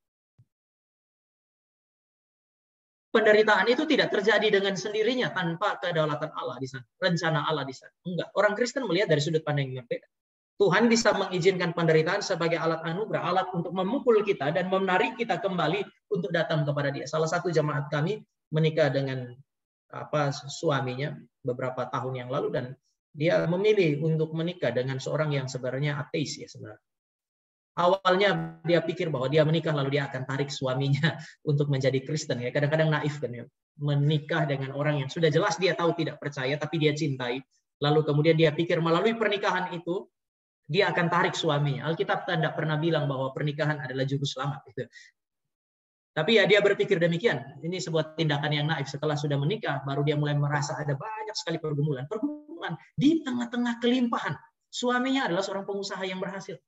Penderitaan itu tidak terjadi dengan sendirinya tanpa kedaulatan Allah di sana, rencana Allah di sana. Enggak. Orang Kristen melihat dari sudut pandang yang berbeda. Tuhan bisa mengizinkan penderitaan sebagai alat anugerah, alat untuk memukul kita dan menarik kita kembali untuk datang kepada Dia. Salah satu jemaat kami menikah dengan suaminya beberapa tahun yang lalu dan dia memilih untuk menikah dengan seorang yang sebenarnya ateis ya sebenarnya. Awalnya dia pikir bahwa dia menikah lalu dia akan tarik suaminya untuk menjadi Kristen ya. Kadang-kadang naif kan ya. Menikah dengan orang yang sudah jelas dia tahu tidak percaya tapi dia cintai. Lalu kemudian dia pikir melalui pernikahan itu dia akan tarik suaminya. Alkitab tidak pernah bilang bahwa pernikahan adalah juru selamat gitu. Tapi ya dia berpikir demikian. Ini sebuah tindakan yang naif. Setelah sudah menikah baru dia mulai merasa ada banyak sekali pergumulan. Pergumulan di tengah-tengah kelimpahan. Suaminya adalah seorang pengusaha yang berhasil.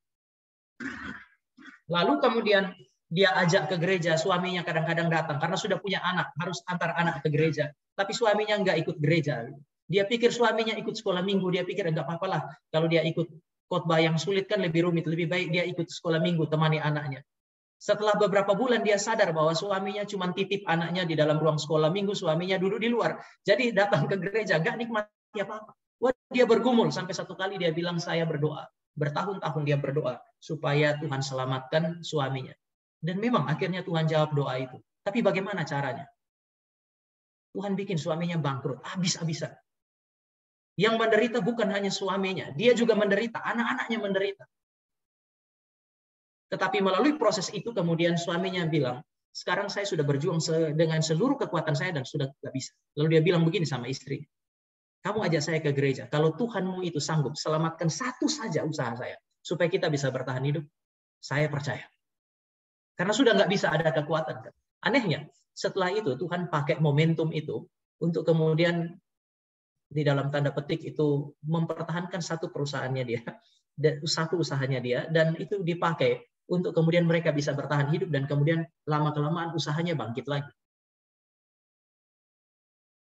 Lalu kemudian dia ajak ke gereja, suaminya kadang-kadang datang karena sudah punya anak, harus antar anak ke gereja. Tapi suaminya nggak ikut gereja. Dia pikir suaminya ikut sekolah minggu, dia pikir enggak apa-apalah kalau dia ikut khotbah yang sulit kan lebih rumit, lebih baik dia ikut sekolah minggu temani anaknya. Setelah beberapa bulan dia sadar bahwa suaminya cuma titip anaknya di dalam ruang sekolah minggu, suaminya duduk di luar. Jadi datang ke gereja nggak nikmati apa-apa. Wah, dia bergumul sampai satu kali dia bilang saya berdoa. Bertahun-tahun dia berdoa supaya Tuhan selamatkan suaminya. Dan memang akhirnya Tuhan jawab doa itu. Tapi bagaimana caranya? Tuhan bikin suaminya bangkrut, habis-habisan. Yang menderita bukan hanya suaminya, dia juga menderita, anak-anaknya menderita. Tetapi melalui proses itu kemudian suaminya bilang, sekarang saya sudah berjuang dengan seluruh kekuatan saya dan sudah tidak bisa. Lalu dia bilang begini sama istrinya. Kamu ajak saya ke gereja. Kalau Tuhanmu itu sanggup selamatkan satu saja usaha saya, supaya kita bisa bertahan hidup, saya percaya. Karena sudah nggak bisa ada kekuatan. Anehnya, setelah itu Tuhan pakai momentum itu untuk kemudian di dalam tanda petik itu mempertahankan satu perusahaannya dia, satu usahanya dia, dan itu dipakai untuk kemudian mereka bisa bertahan hidup dan kemudian lama-kelamaan usahanya bangkit lagi.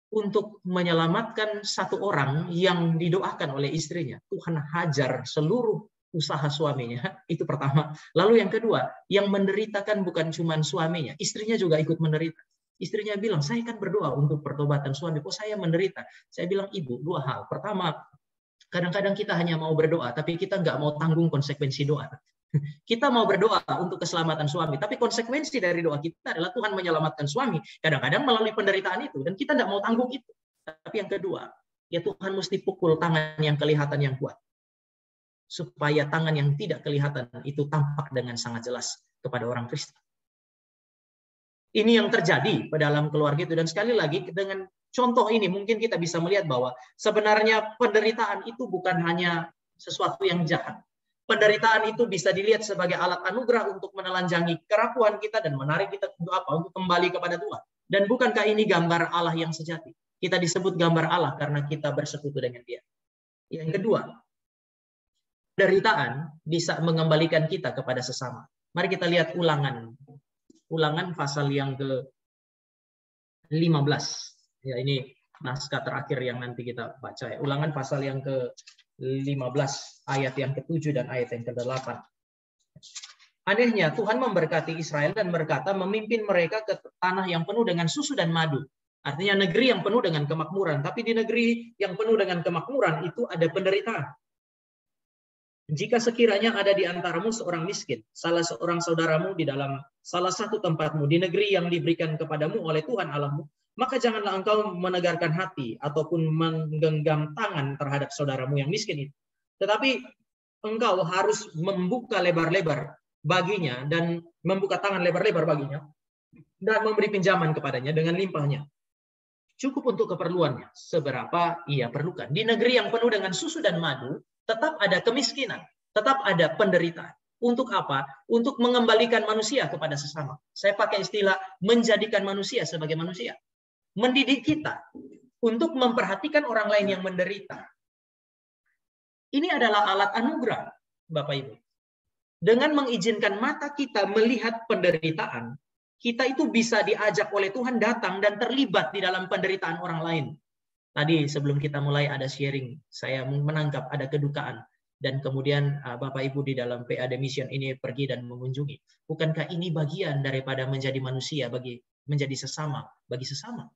Untuk menyelamatkan satu orang yang didoakan oleh istrinya, Tuhan hajar seluruh usaha suaminya, itu pertama. Lalu yang kedua, yang menderitakan bukan cuma suaminya, istrinya juga ikut menderita. Istrinya bilang, saya kan berdoa untuk pertobatan suami, kok saya menderita? Saya bilang, ibu, dua hal. Pertama, kadang-kadang kita hanya mau berdoa, tapi kita nggak mau tanggung konsekuensi doa. Kita mau berdoa untuk keselamatan suami, tapi konsekuensi dari doa kita adalah Tuhan menyelamatkan suami. Kadang-kadang melalui penderitaan itu, dan kita tidak mau tanggung itu. Tapi yang kedua, ya Tuhan mesti pukul tangan yang kelihatan yang kuat. Supaya tangan yang tidak kelihatan itu tampak dengan sangat jelas kepada orang Kristen. Ini yang terjadi pada dalam keluarga itu. Dan sekali lagi dengan contoh ini mungkin kita bisa melihat bahwa sebenarnya penderitaan itu bukan hanya sesuatu yang jahat. Penderitaan itu bisa dilihat sebagai alat anugerah untuk menelanjangi kerapuhan kita dan menarik kita untuk apa? Untuk kembali kepada Tuhan. Dan bukankah ini gambar Allah yang sejati? Kita disebut gambar Allah karena kita bersekutu dengan Dia. Yang kedua, penderitaan bisa mengembalikan kita kepada sesama. Mari kita lihat Ulangan pasal yang ke-15. Ya, ini naskah terakhir yang nanti kita baca ya. Ulangan pasal yang ke-15 ayat yang ke-7 dan ayat yang ke-8. Anehnya Tuhan memberkati Israel dan berkata memimpin mereka ke tanah yang penuh dengan susu dan madu. Artinya negeri yang penuh dengan kemakmuran, tapi di negeri yang penuh dengan kemakmuran itu ada penderitaan. Jika sekiranya ada di antaramu seorang miskin, salah seorang saudaramu di dalam salah satu tempatmu di negeri yang diberikan kepadamu oleh Tuhan Allahmu, maka janganlah engkau menegarkan hati ataupun menggenggam tangan terhadap saudaramu yang miskin itu. Tetapi engkau harus membuka lebar-lebar baginya dan membuka tangan lebar-lebar baginya dan memberi pinjaman kepadanya dengan limpahnya. Cukup untuk keperluannya seberapa ia perlukan. Di negeri yang penuh dengan susu dan madu, tetap ada kemiskinan, tetap ada penderitaan. Untuk apa? Untuk mengembalikan manusia kepada sesama. Saya pakai istilah menjadikan manusia sebagai manusia. Mendidik kita untuk memperhatikan orang lain yang menderita. Ini adalah alat anugerah, Bapak Ibu. Dengan mengizinkan mata kita melihat penderitaan, kita itu bisa diajak oleh Tuhan datang dan terlibat di dalam penderitaan orang lain. Tadi sebelum kita mulai ada sharing, saya menangkap ada kedukaan. Dan kemudian Bapak Ibu di dalam PA The Mission ini pergi dan mengunjungi. Bukankah ini bagian daripada menjadi manusia menjadi sesama bagi sesama?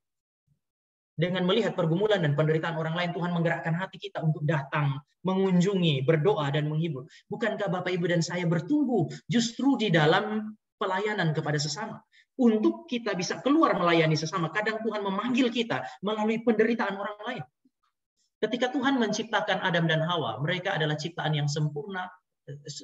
Dengan melihat pergumulan dan penderitaan orang lain, Tuhan menggerakkan hati kita untuk datang, mengunjungi, berdoa, dan menghibur. Bukankah Bapak Ibu dan saya bertumbuh justru di dalam pelayanan kepada sesama? Untuk kita bisa keluar melayani sesama, kadang Tuhan memanggil kita melalui penderitaan orang lain. Ketika Tuhan menciptakan Adam dan Hawa, mereka adalah ciptaan yang sempurna,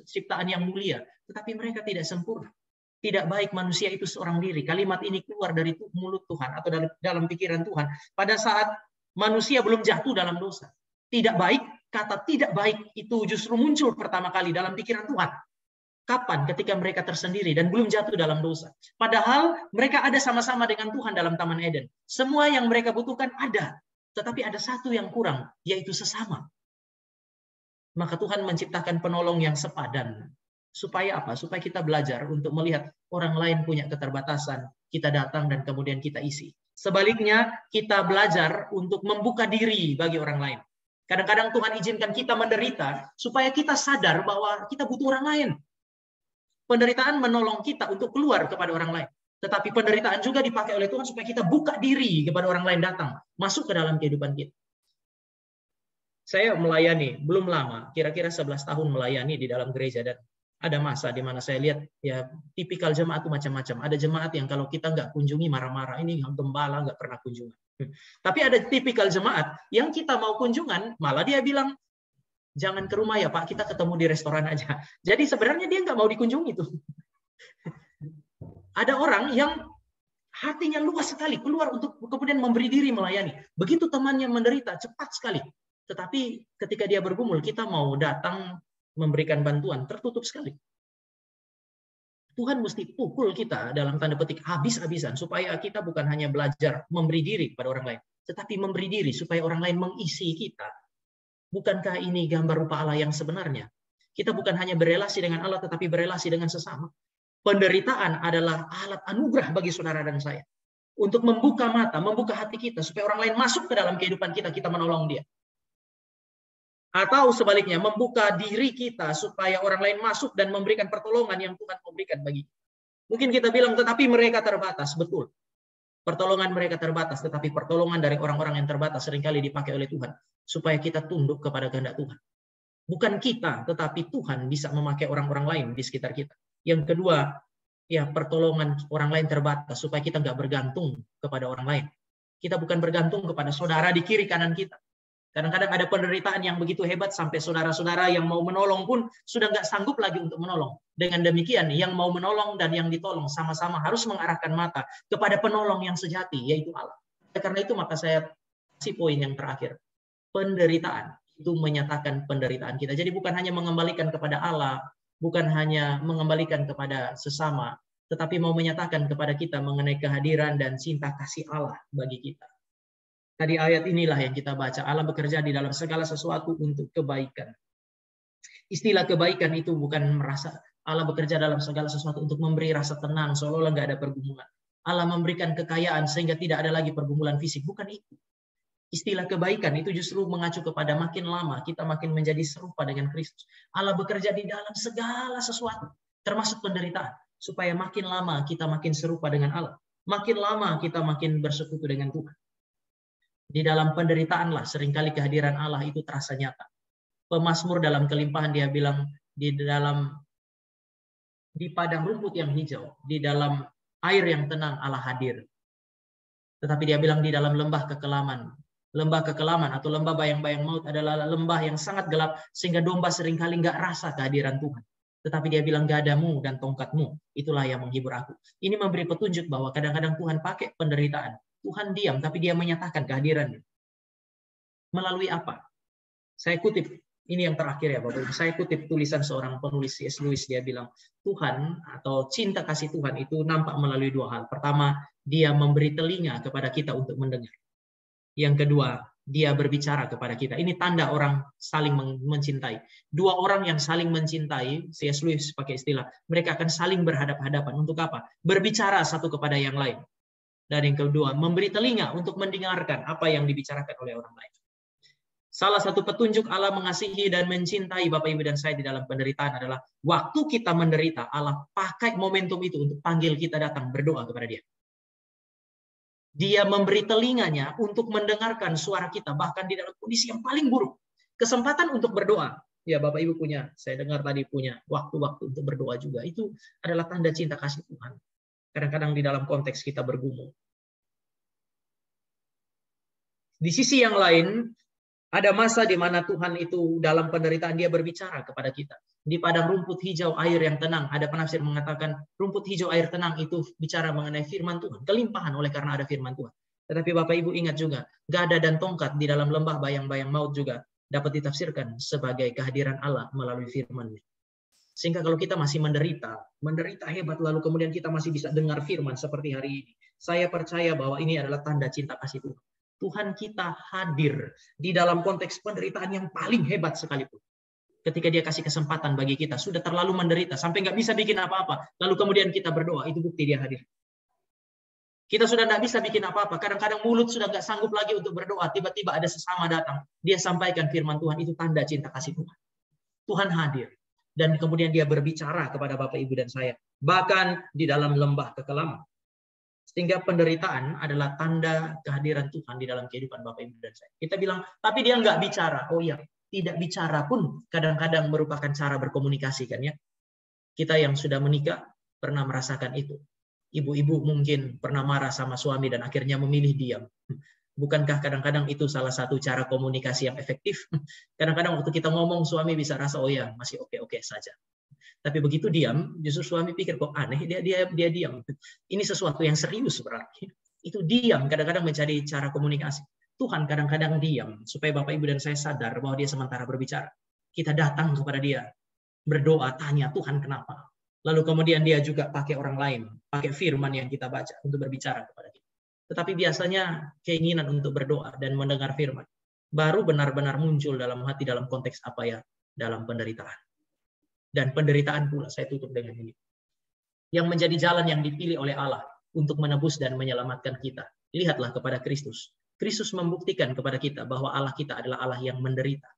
ciptaan yang mulia, tetapi mereka tidak sempurna. Tidak baik manusia itu seorang diri. Kalimat ini keluar dari mulut Tuhan atau dalam pikiran Tuhan pada saat manusia belum jatuh dalam dosa. Tidak baik, kata tidak baik itu justru muncul pertama kali dalam pikiran Tuhan. Kapan? Ketika mereka tersendiri dan belum jatuh dalam dosa. Padahal mereka ada sama-sama dengan Tuhan dalam Taman Eden. Semua yang mereka butuhkan ada. Tetapi ada satu yang kurang, yaitu sesama. Maka Tuhan menciptakan penolong yang sepadan. Supaya apa? Supaya kita belajar untuk melihat orang lain punya keterbatasan. Kita datang dan kemudian kita isi. Sebaliknya, kita belajar untuk membuka diri bagi orang lain. Kadang-kadang Tuhan izinkan kita menderita supaya kita sadar bahwa kita butuh orang lain. Penderitaan menolong kita untuk keluar kepada orang lain. Tetapi penderitaan juga dipakai oleh Tuhan supaya kita buka diri kepada orang lain datang. Masuk ke dalam kehidupan kita. Saya melayani, belum lama, kira-kira 11 tahun melayani di dalam gereja. Dan ada masa di mana saya lihat ya tipikal jemaat itu macam-macam. Ada jemaat yang kalau kita nggak kunjungi marah-marah, ini gembala nggak pernah kunjungan. Tapi ada tipikal jemaat yang kita mau kunjungan, malah dia bilang, jangan ke rumah ya Pak, kita ketemu di restoran aja. Jadi sebenarnya dia nggak mau dikunjungi tuh. Ada orang yang hatinya luas sekali, keluar untuk kemudian memberi diri melayani. Begitu temannya menderita, cepat sekali. Tetapi ketika dia bergumul, kita mau datang memberikan bantuan, tertutup sekali. Tuhan mesti pukul kita dalam tanda petik habis-habisan supaya kita bukan hanya belajar memberi diri kepada orang lain, tetapi memberi diri supaya orang lain mengisi kita. Bukankah ini gambar rupa Allah yang sebenarnya? Kita bukan hanya berelasi dengan Allah, tetapi berelasi dengan sesama. Penderitaan adalah alat anugerah bagi saudara dan saya. Untuk membuka mata, membuka hati kita, supaya orang lain masuk ke dalam kehidupan kita, kita menolong dia. Atau sebaliknya, membuka diri kita supaya orang lain masuk dan memberikan pertolongan yang Tuhan memberikan bagi kita. Mungkin kita bilang, tetapi mereka terbatas. Betul. Pertolongan mereka terbatas, tetapi pertolongan dari orang-orang yang terbatas seringkali dipakai oleh Tuhan. Supaya kita tunduk kepada kehendak Tuhan. Bukan kita, tetapi Tuhan bisa memakai orang-orang lain di sekitar kita. Yang kedua, ya pertolongan orang lain terbatas supaya kita nggak bergantung kepada orang lain. Kita bukan bergantung kepada saudara di kiri kanan kita. Kadang-kadang ada penderitaan yang begitu hebat sampai saudara-saudara yang mau menolong pun sudah nggak sanggup lagi untuk menolong. Dengan demikian, yang mau menolong dan yang ditolong sama-sama harus mengarahkan mata kepada penolong yang sejati, yaitu Allah. Karena itu maka saya kasih poin yang terakhir. Penderitaan itu menyatakan penderitaan kita. Jadi bukan hanya mengembalikan kepada Allah, bukan hanya mengembalikan kepada sesama, tetapi mau menyatakan kepada kita mengenai kehadiran dan cinta kasih Allah bagi kita. Tadi ayat inilah yang kita baca. Allah bekerja di dalam segala sesuatu untuk kebaikan. Istilah kebaikan itu bukan merasa Allah bekerja dalam segala sesuatu untuk memberi rasa tenang, seolah-olah nggak ada pergumulan. Allah memberikan kekayaan sehingga tidak ada lagi pergumulan fisik. Bukan itu. Istilah kebaikan itu justru mengacu kepada makin lama kita makin menjadi serupa dengan Kristus. Allah bekerja di dalam segala sesuatu, termasuk penderitaan, supaya makin lama kita makin serupa dengan Allah. Makin lama kita makin bersekutu dengan Tuhan. Di dalam penderitaanlah seringkali kehadiran Allah itu terasa nyata. Pemazmur dalam kelimpahan dia bilang di padang rumput yang hijau, di dalam air yang tenang Allah hadir. Tetapi dia bilang di dalam lembah kekelaman. Lembah kekelaman atau lembah bayang-bayang maut adalah lembah yang sangat gelap sehingga domba seringkali nggak rasa kehadiran Tuhan. Tetapi dia bilang gadamu dan tongkatmu, itulah yang menghibur aku. Ini memberi petunjuk bahwa kadang-kadang Tuhan pakai penderitaan. Tuhan diam, tapi dia menyatakan kehadirannya. Melalui apa? Saya kutip, ini yang terakhir ya Bapak Ibu. Saya kutip tulisan seorang penulis C.S. Lewis, dia bilang, Tuhan atau cinta kasih Tuhan itu nampak melalui dua hal. Pertama, dia memberi telinga kepada kita untuk mendengar. Yang kedua, dia berbicara kepada kita. Ini tanda orang saling mencintai. Dua orang yang saling mencintai, C.S. Lewis pakai istilah, mereka akan saling berhadap-hadapan. Untuk apa? Berbicara satu kepada yang lain. Dan yang kedua, memberi telinga untuk mendengarkan apa yang dibicarakan oleh orang lain. Salah satu petunjuk Allah mengasihi dan mencintai Bapak Ibu dan saya di dalam penderitaan adalah waktu kita menderita, Allah pakai momentum itu untuk panggil kita datang berdoa kepada Dia. Dia memberi telinganya untuk mendengarkan suara kita, bahkan di dalam kondisi yang paling buruk. Kesempatan untuk berdoa. Ya Bapak Ibu punya, saya dengar tadi punya waktu-waktu untuk berdoa juga. Itu adalah tanda cinta kasih Tuhan. Kadang-kadang di dalam konteks kita bergumul. Di sisi yang lain, ada masa di mana Tuhan itu dalam penderitaan dia berbicara kepada kita. Di padang rumput hijau air yang tenang, ada penafsir mengatakan rumput hijau air tenang itu bicara mengenai firman Tuhan. Kelimpahan oleh karena ada firman Tuhan. Tetapi Bapak Ibu ingat juga, gada dan tongkat di dalam lembah bayang-bayang maut juga dapat ditafsirkan sebagai kehadiran Allah melalui firman-Nya. Sehingga kalau kita masih menderita hebat, lalu kemudian kita masih bisa dengar firman seperti hari ini. Saya percaya bahwa ini adalah tanda cinta kasih Tuhan. Tuhan kita hadir di dalam konteks penderitaan yang paling hebat sekalipun. Ketika Dia kasih kesempatan bagi kita, sudah terlalu menderita, sampai nggak bisa bikin apa-apa. Lalu kemudian kita berdoa, itu bukti Dia hadir. Kita sudah nggak bisa bikin apa-apa. Kadang-kadang mulut sudah nggak sanggup lagi untuk berdoa. Tiba-tiba ada sesama datang. Dia sampaikan firman Tuhan, itu tanda cinta kasih Tuhan. Tuhan hadir. Dan kemudian Dia berbicara kepada Bapak, Ibu, dan saya. Bahkan di dalam lembah kekelaman. Sehingga penderitaan adalah tanda kehadiran Tuhan di dalam kehidupan Bapak, Ibu, dan saya. Kita bilang, tapi Dia nggak bicara. Oh iya, tidak bicara pun kadang-kadang merupakan cara berkomunikasi kan ya. Kita yang sudah menikah pernah merasakan itu. Ibu-ibu mungkin pernah marah sama suami dan akhirnya memilih diam. Bukankah kadang-kadang itu salah satu cara komunikasi yang efektif? Kadang-kadang waktu kita ngomong, suami bisa rasa, oh ya, masih oke-oke saja. Tapi begitu diam, justru suami pikir, kok aneh, dia diam. Ini sesuatu yang serius berarti. Itu diam, kadang-kadang mencari cara komunikasi. Tuhan kadang-kadang diam, supaya Bapak, Ibu, dan saya sadar bahwa Dia sementara berbicara. Kita datang kepada Dia, berdoa, tanya, Tuhan kenapa? Lalu kemudian Dia juga pakai orang lain, pakai firman yang kita baca untuk berbicara kepada kita. Tetapi biasanya keinginan untuk berdoa dan mendengar firman baru benar-benar muncul dalam hati dalam konteks apa ya? Dalam penderitaan. Dan penderitaan pula, saya tutup dengan ini. Yang menjadi jalan yang dipilih oleh Allah untuk menebus dan menyelamatkan kita. Lihatlah kepada Kristus. Kristus membuktikan kepada kita bahwa Allah kita adalah Allah yang menderita.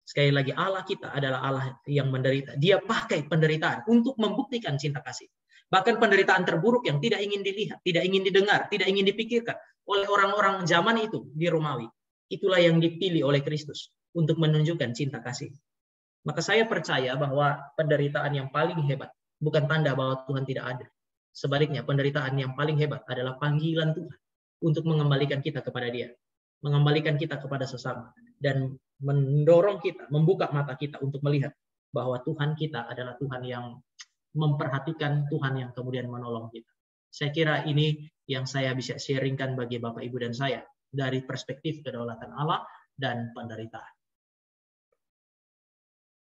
Sekali lagi, Allah kita adalah Allah yang menderita. Dia pakai penderitaan untuk membuktikan cinta kasih. Bahkan penderitaan terburuk yang tidak ingin dilihat, tidak ingin didengar, tidak ingin dipikirkan oleh orang-orang zaman itu di Romawi. Itulah yang dipilih oleh Kristus untuk menunjukkan cinta kasih. Maka saya percaya bahwa penderitaan yang paling hebat bukan tanda bahwa Tuhan tidak ada. Sebaliknya, penderitaan yang paling hebat adalah panggilan Tuhan untuk mengembalikan kita kepada Dia. mengembalikan kita kepada sesama, dan mendorong kita, membuka mata kita untuk melihat bahwa Tuhan kita adalah Tuhan yang memperhatikan, Tuhan yang kemudian menolong kita. Saya kira ini yang saya bisa sharingkan bagi Bapak Ibu dan saya dari perspektif kedaulatan Allah dan penderitaan.